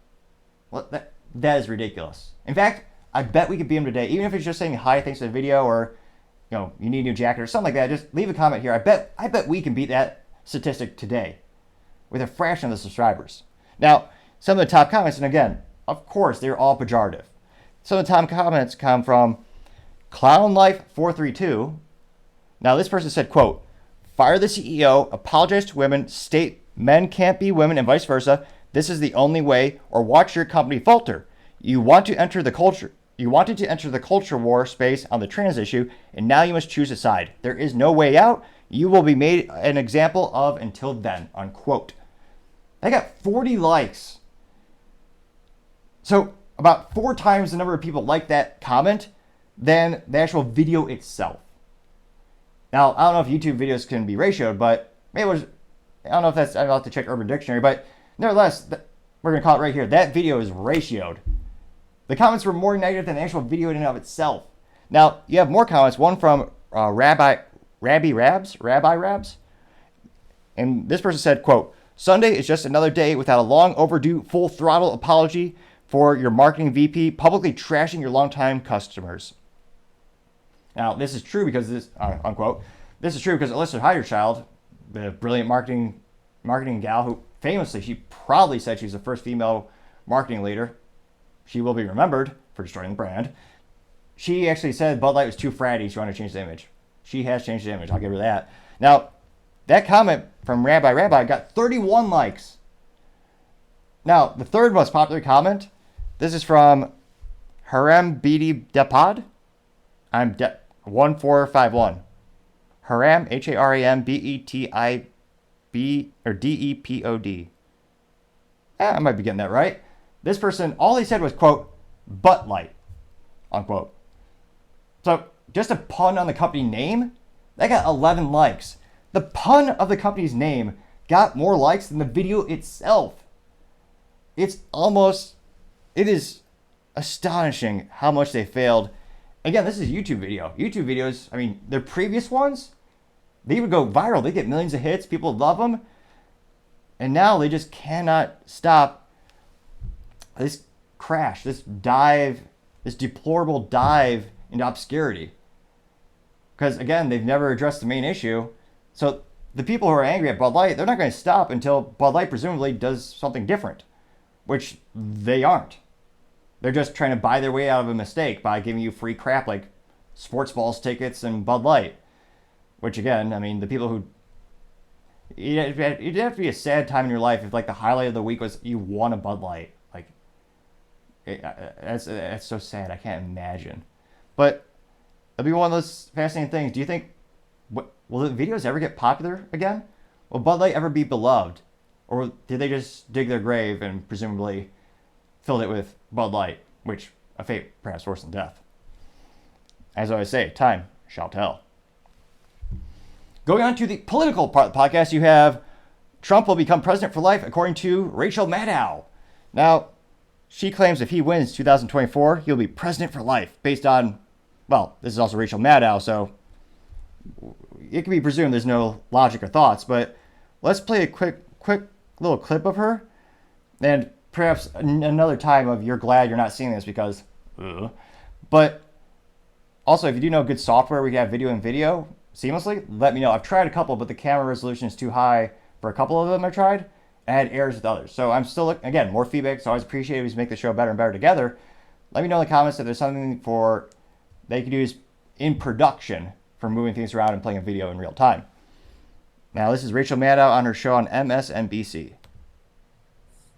Well, that is ridiculous. In fact, I bet we could beat them today, even if it's just saying hi, thanks for the video, or you need a new jacket or something like that. Just leave a comment here. I bet we can beat that statistic today with a fraction of the subscribers. Now, some of the top comments, and again, of course, they're all pejorative. Some of the top comments come from ClownLife432. Now, this person said, quote, "Fire the CEO, apologize to women, state men can't be women and vice versa. This is the only way, or watch your company falter. You wanted to enter the culture war space on the trans issue, and now you must choose a side. There is no way out. You will be made an example of until then," unquote. They got 40 likes. So about 4 times the number of people liked that comment than the actual video itself. Now, I don't know if YouTube videos can be ratioed, but maybe I don't know if that's, I'll have to check Urban Dictionary, but nevertheless, we're going to call it right here. That video is ratioed. The comments were more negative than the actual video in and of itself. Now, you have more comments, one from Rabbi Rabs. And this person said, quote, "Sunday is just another day without a long overdue full throttle apology for your marketing VP publicly trashing your longtime customers." Now, this is true because unquote, this is true because Alyssa Heiderchild, the brilliant marketing gal who famously, she proudly said she's the first female marketing leader. She will be remembered for destroying the brand. She actually said Bud Light was too fratty. She wanted to change the image. She has changed the image. I'll give her that. Now, that comment from Rabbi got 31 likes. Now, the third most popular comment, this is from Harem Bedi Depod. I'm 1451. Haram, Haram Betib or Depod. I might be getting that right. This person, all he said was, quote, "butt light," unquote. So just a pun on the company name, that got 11 likes. The pun of the company's name got more likes than the video itself. It is astonishing how much they failed. Again, this is a YouTube video. YouTube videos, I mean, their previous ones, they would go viral. They get millions of hits. People love them. And now they just cannot stop this crash, this deplorable dive into obscurity. Because, again, they've never addressed the main issue. So the people who are angry at Bud Light, they're not going to stop until Bud Light presumably does something different, which they aren't. They're just trying to buy their way out of a mistake by giving you free crap like sports balls tickets and Bud Light. Which, again, I mean, the people who... It'd have to be a sad time in your life if, like, the highlight of the week was you won a Bud Light. Like, that's so sad. I can't imagine. But it'll be one of those fascinating things. Do you think... Will the videos ever get popular again? Will Bud Light ever be beloved? Or did they just dig their grave and presumably filled it with Bud Light, which a fate perhaps worse than death? As I always say, time shall tell. Going on to the political part of the podcast, you have Trump will become president for life, according to Rachel Maddow. Now, she claims if he wins 2024, he'll be president for life, based on, well, this is also Rachel Maddow, so it can be presumed there's no logic or thoughts, but let's play a quick little clip of her, and perhaps another time of you're glad you're not seeing this because, but also if you do know good software where you have video and video seamlessly, let me know. I've tried a couple, but the camera resolution is too high for a couple of them I tried, and I had errors with others. So I'm still, again, more feedback, so I always appreciate it. We make the show better and better together. Let me know in the comments if there's something they could use in production for moving things around and playing a video in real time. Now, this is Rachel Maddow on her show on MSNBC.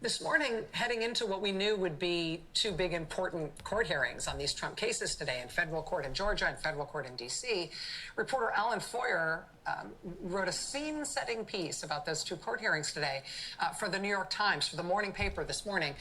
This morning, heading into what we knew would be two big important court hearings on these Trump cases today in federal court in Georgia and federal court in D.C., reporter Alan Foyer wrote a scene-setting piece about those two court hearings today for the New York Times, for the morning paper this morning,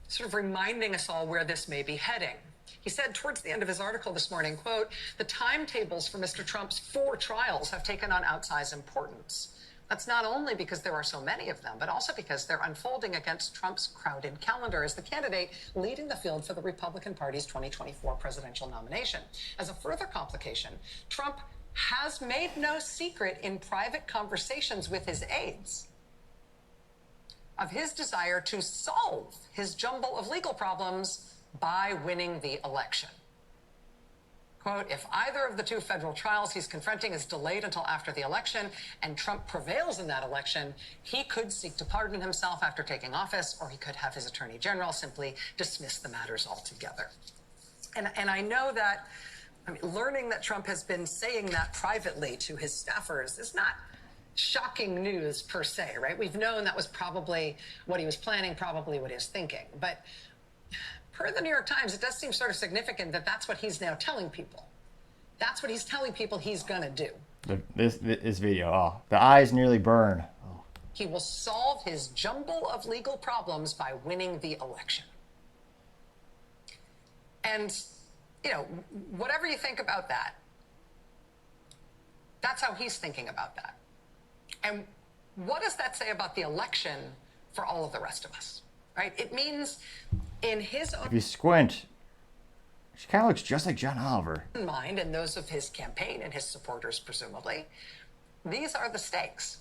sort of reminding us all where this may be heading. He said towards the end of his article this morning, quote, "The timetables for Mr. Trump's 4 trials have taken on outsized importance. That's not only because there are so many of them, but also because they're unfolding against Trump's crowded calendar as the candidate leading the field for the Republican Party's 2024 presidential nomination. As a further complication, Trump has made no secret in private conversations with his aides of his desire to solve his jumble of legal problems by winning the election. Quote, if either of the 2 federal trials he's confronting is delayed until after the election and Trump prevails in that election, he could seek to pardon himself after taking office, or he could have his attorney general simply dismiss the matters altogether." And I know that, learning that Trump has been saying that privately to his staffers is not shocking news per se, right? We've known that was probably what he was planning, probably what he was thinking. But per the New York Times, it does seem sort of significant that that's what he's now telling people. That's what he's telling people he's going to do. This video, the eyes nearly burn. Oh. He will solve his jumble of legal problems by winning the election. And, whatever you think about that, that's how he's thinking about that. And what does that say about the election for all of the rest of us, right? It means in his own... If you squint, she kind of looks just like John Oliver. ...mind and those of his campaign and his supporters, presumably, these are the stakes.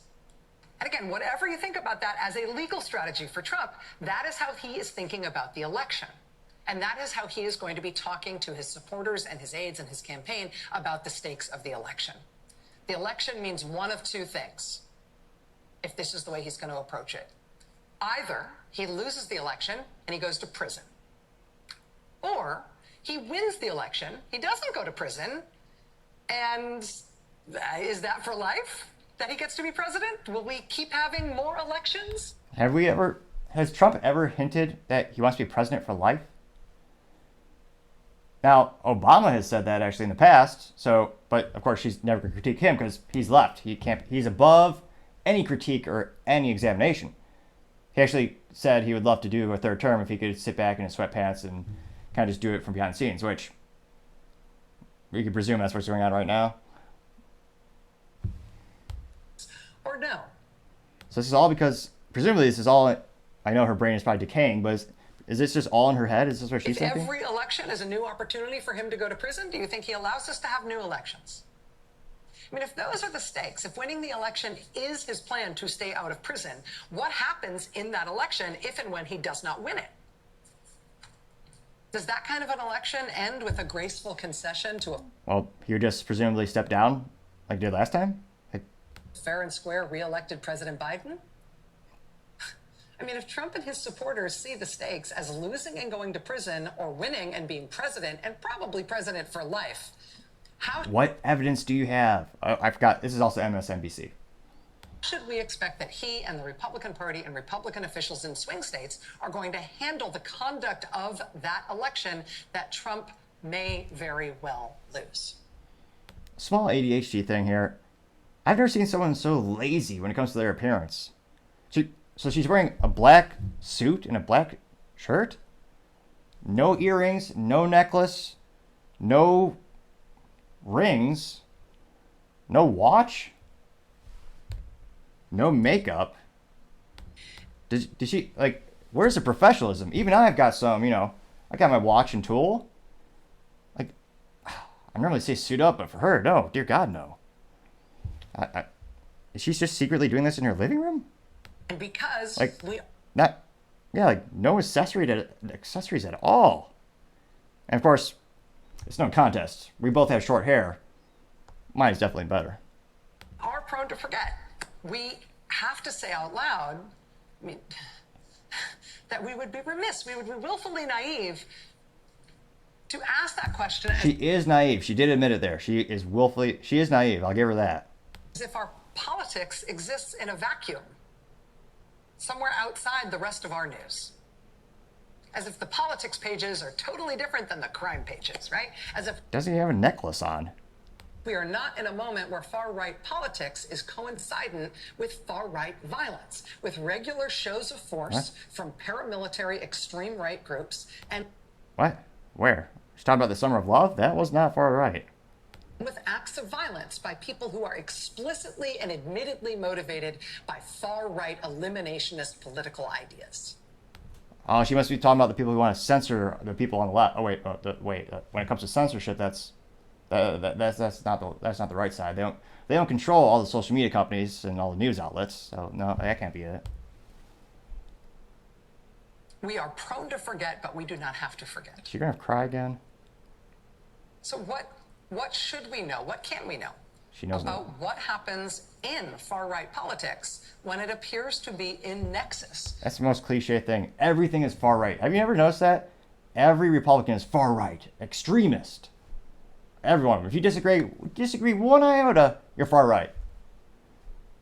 And again, whatever you think about that as a legal strategy for Trump, that is how he is thinking about the election. And that is how he is going to be talking to his supporters and his aides and his campaign about the stakes of the election. The election means one of 2 things, if this is the way he's going to approach it. Either he loses the election and he goes to prison, or he wins the election, he doesn't go to prison, and is that for life that he gets to be president? Will we keep having more elections? Has Trump ever hinted that he wants to be president for life? Now, Obama has said that actually in the past, but of course she's never going to critique him because he's left. He's above any critique or any examination. He actually said he would love to do a 3rd term if he could sit back in his sweatpants and kind of just do it from behind the scenes, which we could presume that's what's going on right now. Or no. So this is all because, presumably this is all, I know her brain is probably decaying, but is this just all in her head? Is this what she's thinking? If every election is a new opportunity for him to go to prison, do you think he allows us to have new elections? If those are the stakes, if winning the election is his plan to stay out of prison, what happens in that election if and when he does not win it? Does that kind of an election end with a graceful concession to a... Well, he would just presumably step down like he did last time? Fair and square re-elected President Biden? If Trump and his supporters see the stakes as losing and going to prison or winning and being president, and probably president for life, what evidence do you have? I forgot. This is also MSNBC. Should we expect that he and the Republican Party and Republican officials in swing states are going to handle the conduct of that election that Trump may very well lose? Small ADHD thing here. I've never seen someone so lazy when it comes to their appearance. So she's wearing a black suit and a black shirt? No earrings, no necklace, no rings, no watch, no makeup. Did she, where's the professionalism? Even I've got some, I got my watch and tool. I normally say suit up, but for her, no, dear God, no. Is she just secretly doing this in her living room? And because no accessories at all. And of course, it's no contest. We both have short hair. Mine is definitely better. Are prone to forget. We have to say out loud, that we would be remiss, we would be willfully naive to ask that question. She is naive. She did admit it there. She is naive. I'll give her that. As if our politics exists in a vacuum, somewhere outside the rest of our news. As if the politics pages are totally different than the crime pages, right? As if... Doesn't he have a necklace on? We are not in a moment where far-right politics is coincident with far-right violence, with regular shows of force from paramilitary extreme right groups and... What? Where? She's talking about the Summer of Love? That was not far right. With acts of violence by people who are explicitly and admittedly motivated by far-right eliminationist political ideas. Oh, she must be talking about the people who want to censor the people on the left. Oh wait, when it comes to censorship, that's not the right side. They don't control all the social media companies and all the news outlets. So no, that can't be it. We are prone to forget, but we do not have to forget. Is she gonna cry again? So what should we know? What can we know? She knows about what happens in far-right politics when it appears to be in nexus. That's the most cliche thing. Everything is far right. Have you ever noticed that? Every Republican is far right, extremist. Everyone. If you disagree one iota, you're far right.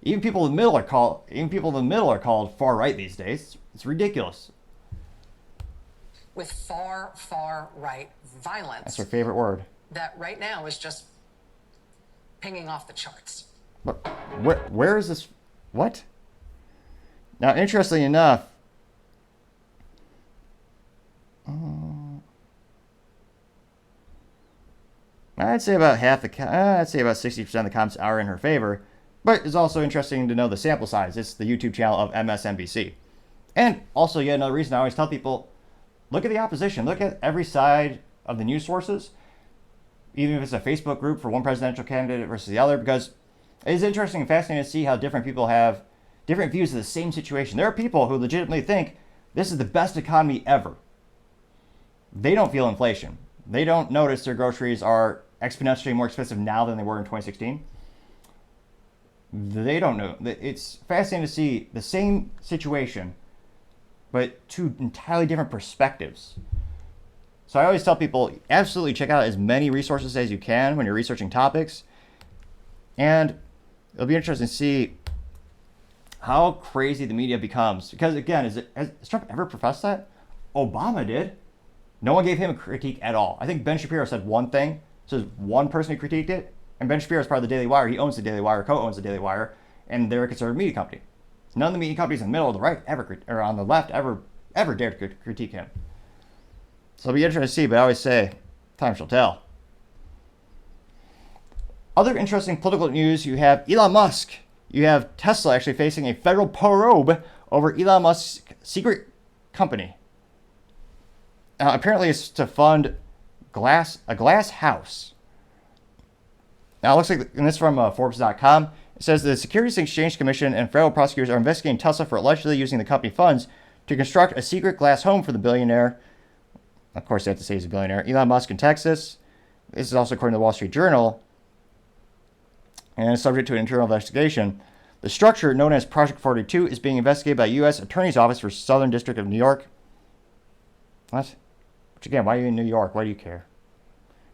Even people in the middle are called far right these days. It's ridiculous. With far right violence. That's her favorite word. That right now is just pinging off the charts. But where is this? What? Now, interestingly enough, I'd say about 60% of the comments are in her favor. But it's also interesting to know the sample size. It's the YouTube channel of MSNBC. And also, yet another reason I always tell people, look at the opposition. Look at every side of the news sources. Even if it's a Facebook group for one presidential candidate versus the other, because it is interesting and fascinating to see how different people have different views of the same situation. There are people who legitimately think this is the best economy ever. They don't feel inflation. They don't notice their groceries are exponentially more expensive now than they were in 2016. They don't know. It's fascinating to see the same situation, but two entirely different perspectives. So I always tell people, absolutely check out as many resources as you can when you're researching topics. And it'll be interesting to see how crazy the media becomes. Because again, has Trump ever professed that? Obama did. No one gave him a critique at all. I think Ben Shapiro said one thing. So there's one person who critiqued it. And Ben Shapiro is part of the Daily Wire. He owns the Daily Wire, co-owns the Daily Wire. And they're a conservative media company. None of the media companies in the middle or the right or on the left ever dared to critique him. So it'll be interesting to see, but I always say, time shall tell. Other interesting political news, you have Elon Musk. You have Tesla actually facing a federal probe over Elon Musk's secret company. Apparently it's to fund a glass house. Now it looks like, and this is from Forbes.com, it says the Securities and Exchange Commission and federal prosecutors are investigating Tesla for allegedly using the company funds to construct a secret glass home for the billionaire. Of course, they have to say he's a billionaire. Elon Musk in Texas. This is also according to the Wall Street Journal. And is subject to an internal investigation. The structure, known as Project 42, is being investigated by U.S. Attorney's Office for Southern District of New York. What? Which again, why are you in New York? Why do you care?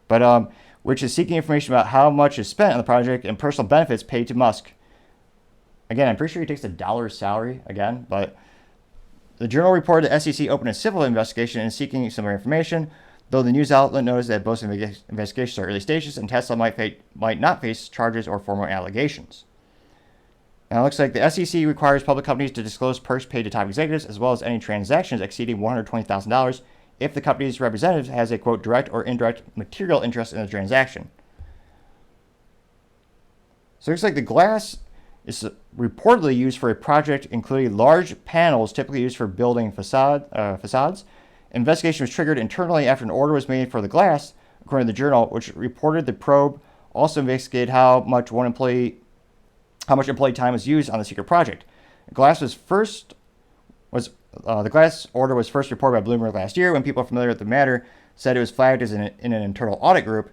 But which is seeking information about how much is spent on the project and personal benefits paid to Musk. Again, I'm pretty sure he takes $1 salary again, but the Journal reported the SEC opened a civil investigation and is seeking similar information, though the news outlet noticed that both investigations are early stages and Tesla might not face charges or formal allegations. Now, it looks like the SEC requires public companies to disclose perks paid to top executives as well as any transactions exceeding $120,000 if the company's representative has a, quote, direct or indirect material interest in the transaction. So it looks like the glass is reportedly used for a project including large panels typically used for building facades. Investigation was triggered internally after an order was made for the glass, according to the Journal, which reported the probe also investigated how much employee time was used on the secret project. The glass order was first reported by Bloomberg last year when people familiar with the matter said it was flagged as in an internal audit group.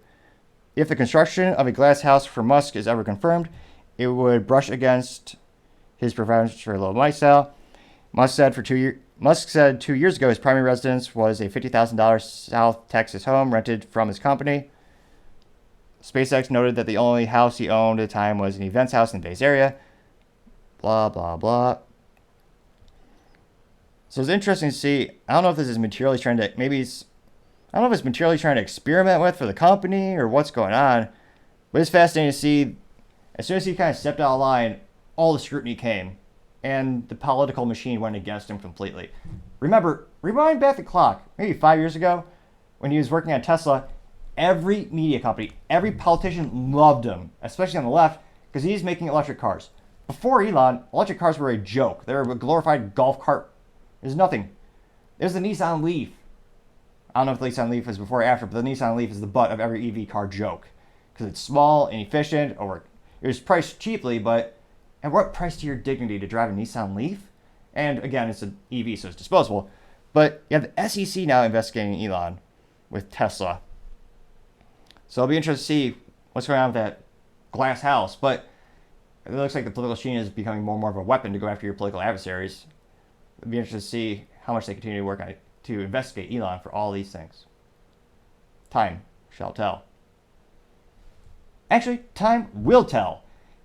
If the construction of a glass house for Musk is ever confirmed, it would brush against his preference for a low lifestyle. Musk said for 2 Musk said 2 years ago his primary residence was a $50,000 South Texas home rented from his company. SpaceX noted that the only house he owned at the time was an events house in the Bay Area. Blah, blah, blah. So it's interesting to see. I don't know if this is materially trying to, I don't know if it's materially trying to experiment with for the company or what's going on. But it's fascinating to see, as soon as he kind of stepped out of line, all the scrutiny came. And the political machine went against him completely. Rewind back the clock, maybe 5 years ago, when he was working at Tesla, every media company, every politician loved him, especially on the left, because he's making electric cars. Before Elon, electric cars were a joke. They were a glorified golf cart. There's nothing. There's the Nissan Leaf. I don't know if the Nissan Leaf is before or after, but the Nissan Leaf is the butt of every EV car joke. Because it's small and efficient, or it was priced cheaply, but at what price to your dignity to drive a Nissan Leaf? And again, it's an EV, so it's disposable. But you have the SEC now investigating Elon with Tesla. So it'll be interesting to see what's going on with that glass house. But it looks like the political machine is becoming more and more of a weapon to go after your political adversaries. It'll be interesting to see how much they continue to work on it to investigate Elon for all these things. Time shall tell. Actually, time will tell.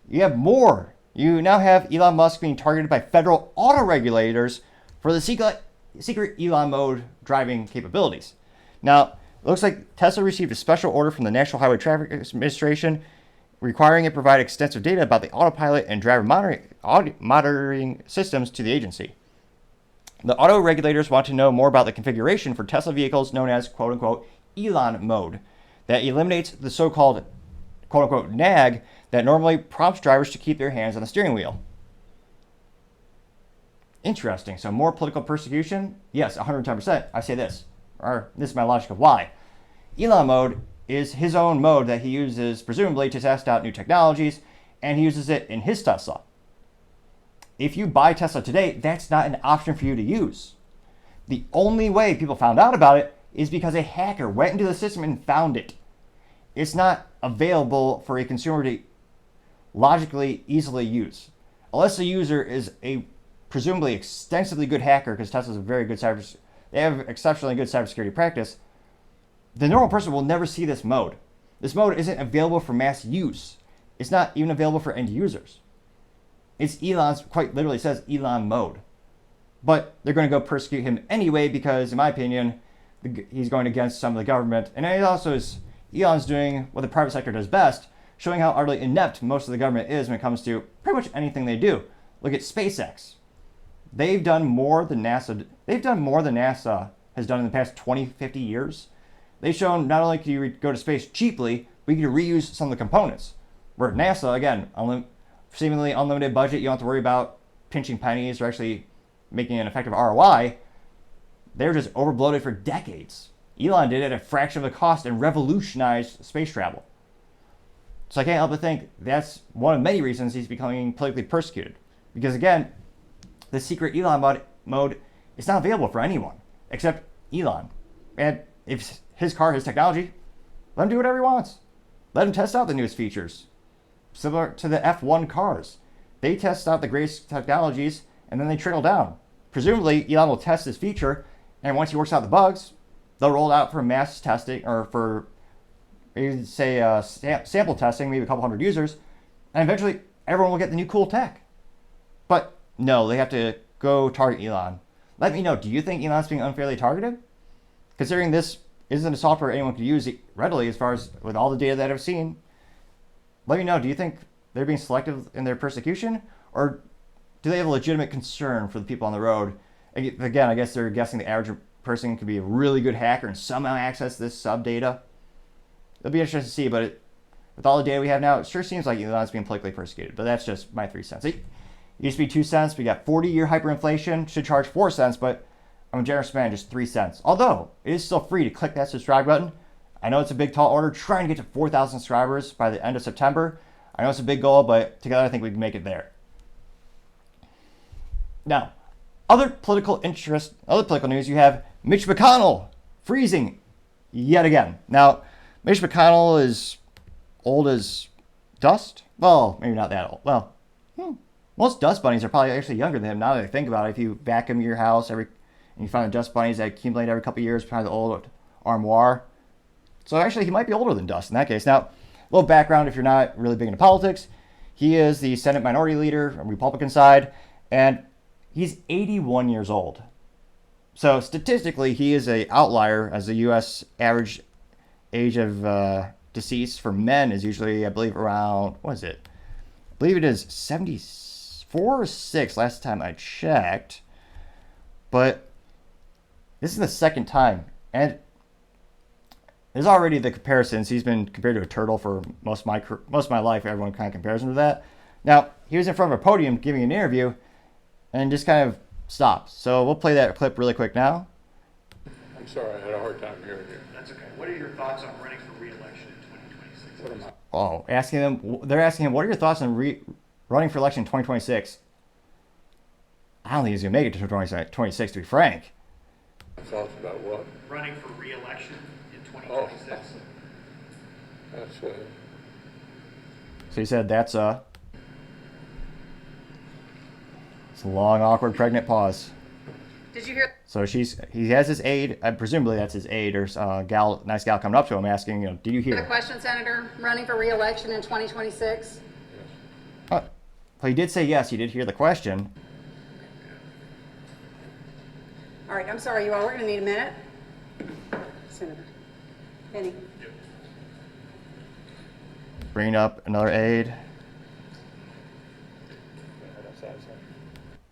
You have more. You now have Elon Musk being targeted by federal auto regulators for the secret Elon Mode driving capabilities. Now, it looks like Tesla received a special order from the National Highway Traffic Administration requiring it provide extensive data about the autopilot and driver monitoring systems to the agency. The auto regulators want to know more about the configuration for Tesla vehicles known as quote-unquote Elon Mode that eliminates the so-called quote-unquote nag that normally prompts drivers to keep their hands on the steering wheel. Interesting. So more political persecution? Yes, 110%. I say this. Or this is my logic of why. Elon Mode is his own mode that he uses presumably to test out new technologies, and he uses it in his Tesla. If you buy Tesla today, that's not an option for you to use. The only way people found out about it is because a hacker went into the system and found it. It's not available for a consumer to logically easily use. Unless the user is a presumably extensively good hacker, because Tesla's a very good they have exceptionally good cybersecurity practice, the normal person will never see this mode. This mode isn't available for mass use. It's not even available for end users. It's Elon's, quite literally says Elon Mode. But they're going to go persecute him anyway because, in my opinion, he's going against some of the government. And it also is, Elon's doing what the private sector does best, showing how utterly inept most of the government is when it comes to pretty much anything they do. Look at SpaceX. They've done more than NASA has done in the past 20, 50 years. They've shown not only can you go to space cheaply, but you can reuse some of the components. Where NASA, again, seemingly unlimited budget, you don't have to worry about pinching pennies or actually making an effective ROI. They're just overbloated for decades. Elon did it at a fraction of the cost and revolutionized space travel. So I can't help but think that's one of many reasons he's becoming politically persecuted. Because again, the secret Elon mode is not available for anyone except Elon. And if his car, his technology, let him do whatever he wants. Let him test out the newest features. Similar to the F1 cars. They test out the greatest technologies and then they trickle down. Presumably, Elon will test this feature, and once he works out the bugs, they'll roll it out for mass testing or for, maybe say, sample testing, maybe a couple hundred users, and eventually everyone will get the new cool tech. But no, they have to go target Elon. Let me know, do you think Elon's being unfairly targeted? Considering this isn't a software anyone can use readily as far as with all the data that I've seen, let me know, do you think they're being selective in their persecution? Or do they have a legitimate concern for the people on the road? Again, I guess they're guessing the average person could be a really good hacker and somehow access this sub data. It'll be interesting to see, but with all the data we have now, it sure seems like Elon's being politically persecuted. But that's just my 3 cents. It used to be 2 cents. We got 40-year hyperinflation. Should charge 4 cents, but I'm a generous man, just 3 cents. Although, it is still free to click that subscribe button. I know it's a big, tall order, trying to get to 4,000 subscribers by the end of September. I know it's a big goal, but together I think we can make it there. Now, other political news, you have Mitch McConnell freezing yet again. Now, Mitch McConnell is old as dust. Well, maybe not that old. Well, most dust bunnies are probably actually younger than him now that I think about it. If you vacuum your house every And you find the dust bunnies that accumulate every couple of years behind the old armoire. So actually, he might be older than dust in that case. Now, a little background if you're not really big into politics. He is the Senate Minority Leader on the Republican side, and he's 81 years old. So statistically, he is an outlier, as the U.S. average age of decease for men is usually, I believe, around, what is it? I believe it is 74 or 6 last time I checked. But this is the second time. And there's already the comparisons. He's been compared to a turtle for most of my life. Everyone kind of compares him to that. Now, he was in front of a podium giving an interview and just kind of stopped. So we'll play that clip really quick now. I'm sorry, I had a hard time hearing you. That's okay. What are your thoughts on running for re-election in 2026? What am I? Oh, they're asking him, what are your thoughts on running for election in 2026? I don't think he's going to make it to 2026, to be frank. Thoughts about what? Running for re-election in 2026. That's So he said it's a long, awkward, pregnant pause. Did you hear? So he has his aide, presumably that's his aide or nice gal coming up to him asking, did you hear? The question, Senator, running for re-election in 2026? Well, he did say yes. He did hear the question. All right, I'm sorry, you all. We're going to need a minute. Senator. Penny. Bringing up another aide.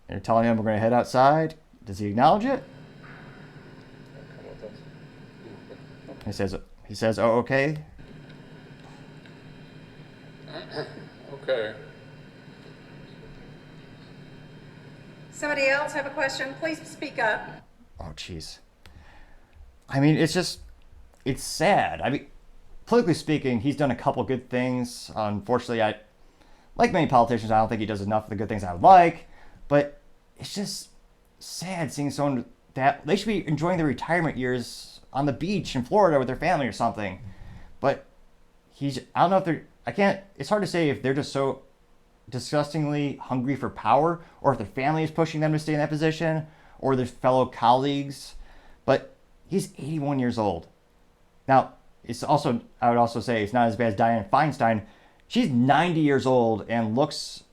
You're telling him we're going to head outside. Does he acknowledge it? He says, oh, okay. okay. Somebody else have a question? Please speak up. Oh, jeez. I mean, it's sad. I mean, politically speaking, he's done a couple good things. Unfortunately, like many politicians, I don't think he does enough of the good things I would like. But it's just sad seeing someone that they should be enjoying their retirement years on the beach in Florida with their family or something. But I don't know if it's hard to say if they're just so disgustingly hungry for power or if their family is pushing them to stay in that position or their fellow colleagues. But he's 81 years old. Now, I would also say it's not as bad as Dianne Feinstein. She's 90 years old and looks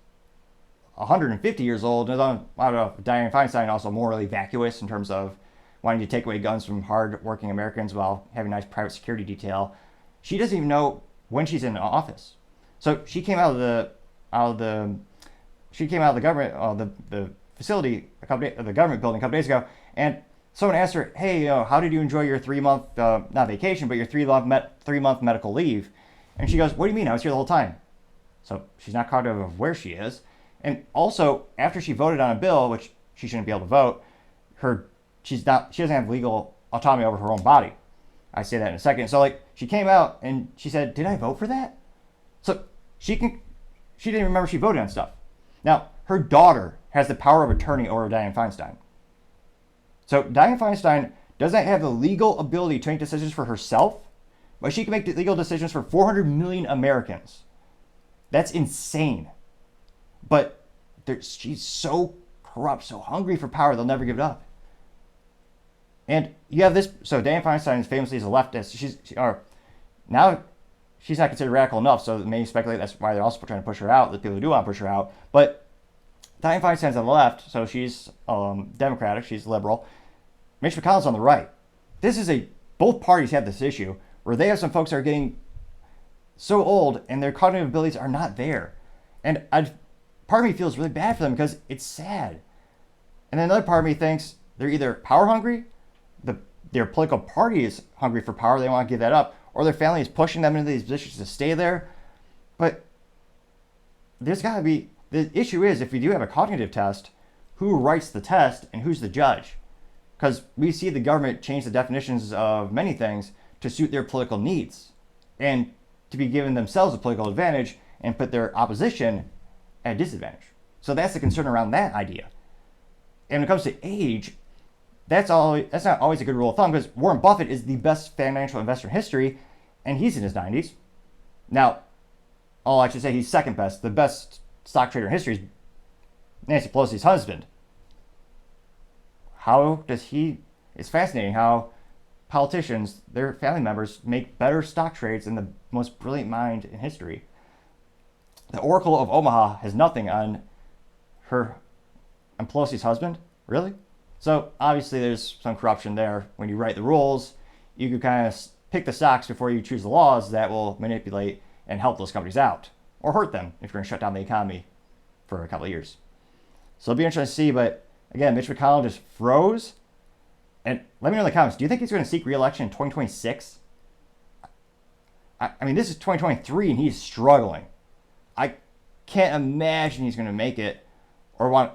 150 years old. And I don't know if Dianne Feinstein also morally vacuous in terms of wanting to take away guns from hard-working Americans while having a nice private security detail. She doesn't even know when she's in office. So she came out of the government, the facility, the government building a couple days ago, and someone asked her, hey, how did you enjoy your 3-month, not vacation, but your 3-month medical leave? And she goes, what do you mean? I was here the whole time. So she's not cognitive of where she is. And also, after she voted on a bill, which she shouldn't be able to vote, she doesn't have legal autonomy over her own body. I say that in a second. So she came out and she said, did I vote for that? So she didn't remember she voted on stuff. Now, her daughter has the power of attorney over Dianne Feinstein. So Dianne Feinstein doesn't have the legal ability to make decisions for herself, but she can make legal decisions for 400 million Americans. That's insane. But she's so corrupt, so hungry for power, they'll never give it up. And you have this. So Dianne Feinstein is famously a leftist. Now she's not considered radical enough, so many speculate that's why they're also trying to push her out. The people who do want to push her out, but Dianne Feinstein's on the left, so she's Democratic, she's liberal. Mitch McDonnell's on the right. Both parties have this issue where they have some folks that are getting so old and their cognitive abilities are not there, and part of me feels really bad for them because it's sad. And then another part of me thinks they're either power hungry, their political party is hungry for power, they don't want to give that up, or their family is pushing them into these positions to stay there. But there's got to be, the issue is, if we do have a cognitive test, who writes the test and who's the judge? Because we see the government change the definitions of many things to suit their political needs and to be given themselves a political advantage and put their opposition at a disadvantage. So that's the concern around that idea. And when it comes to age, that's not always a good rule of thumb, because Warren Buffett is the best financial investor in history, and he's in his 90s. Now, I should say he's second best. The best stock trader in history is Nancy Pelosi's husband. how does he? It's fascinating how politicians, their family members, make better stock trades than the most brilliant mind in history. The Oracle of Omaha has nothing on Pelosi's husband, really? So obviously there's some corruption there. When you write the rules, you can kind of pick the stocks before you choose the laws that will manipulate and help those companies out, or hurt them if you're going to shut down the economy for a couple of years. So it'll be interesting to see, but again, Mitch McDonnell just froze. And let me know in the comments, do you think he's going to seek re-election in 2026? I mean, this is 2023 and he's struggling. I can't imagine he's going to make it or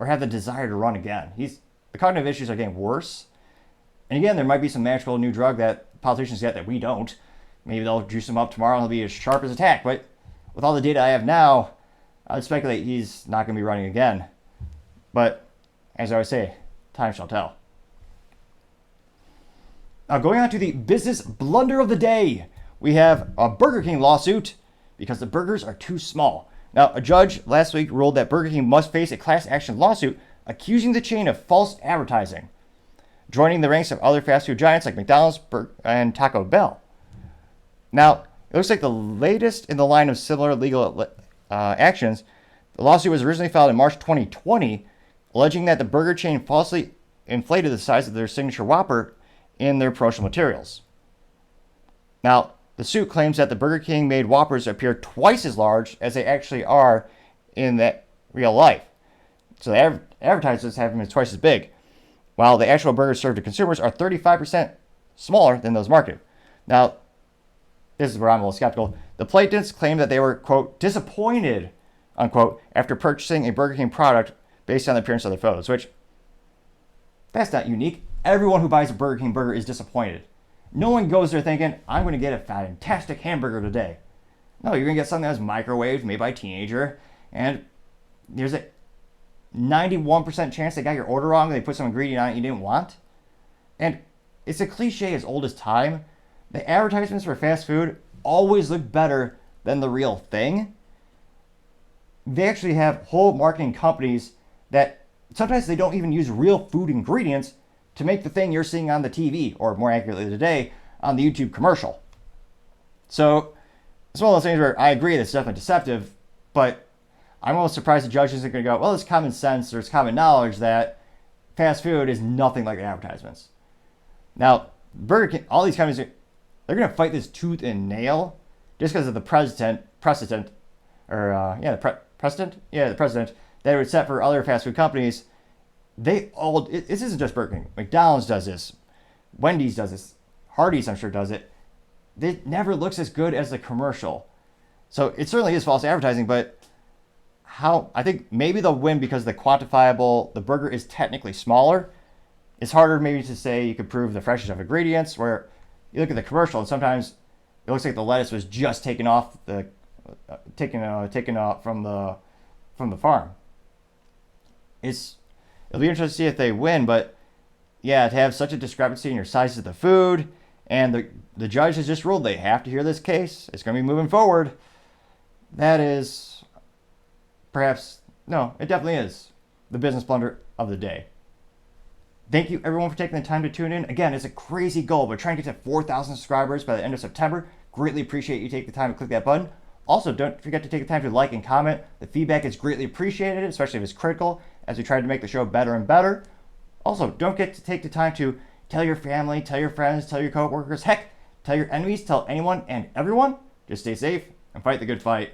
have the desire to run again. The cognitive issues are getting worse. And again, there might be some magical new drug that politicians get that we don't. Maybe they'll juice him up tomorrow and he'll be as sharp as a tack. But with all the data I have now, I would speculate he's not going to be running again. But as I always say, time shall tell. Now, going on to the business blunder of the day, we have a Burger King lawsuit because the burgers are too small. Now, a judge last week ruled that Burger King must face a class action lawsuit accusing the chain of false advertising, joining the ranks of other fast food giants like McDonald's and Taco Bell. Now, it looks like the latest in the line of similar legal actions. The lawsuit was originally filed in March 2020, alleging that the burger chain falsely inflated the size of their signature Whopper in their promotional materials. Now, the suit claims that the Burger King made Whoppers appear twice as large as they actually are in that real life. So the advertisers have them as twice as big, while the actual burgers served to consumers are 35% smaller than those marketed. Now, this is where I'm a little skeptical. The plaintiffs claim that they were, quote, disappointed, unquote, after purchasing a Burger King product based on the appearance of their photos, which, that's not unique. Everyone who buys a Burger King burger is disappointed. No one goes there thinking, I'm going to get a fantastic hamburger today. No, you're going to get something that's microwaved, made by a teenager, and there's a 91% chance they got your order wrong, they put some ingredient on it you didn't want. And it's a cliche as old as time. The advertisements for fast food always look better than the real thing. They actually have whole marketing companies that sometimes they don't even use real food ingredients to make the thing you're seeing on the TV, or more accurately today, on the YouTube commercial. So it's one of those things where I agree that's definitely deceptive, but I'm almost surprised the judge isn't going to go, well, it's common sense or it's common knowledge that fast food is nothing like the advertisements. Now, Burger King, all these companies, they're going to fight this tooth and nail just because of the precedent that it would set for other fast food companies. This isn't just Burger King. McDonald's does this. Wendy's does this. Hardee's, I'm sure, does it. It never looks as good as the commercial. So it certainly is false advertising, but I think maybe they'll win because the burger is technically smaller. It's harder maybe to say you could prove the freshness of ingredients, where you look at the commercial and sometimes it looks like the lettuce was just taken off from the farm. It'll be interesting to see if they win, but yeah, to have such a discrepancy in your size of the food, and the judge has just ruled they have to hear this case. It's going to be moving forward. That is it definitely is the business blunder of the day. Thank you everyone for taking the time to tune in. Again, it's a crazy goal, but trying to get to 4,000 subscribers by the end of September. Greatly appreciate you taking the time to click that button. Also, don't forget to take the time to like and comment. The feedback is greatly appreciated, especially if it's critical, as we try to make the show better and better. Also, don't forget to take the time to tell your family, tell your friends, tell your coworkers, heck, tell your enemies, tell anyone and everyone. Just stay safe and fight the good fight.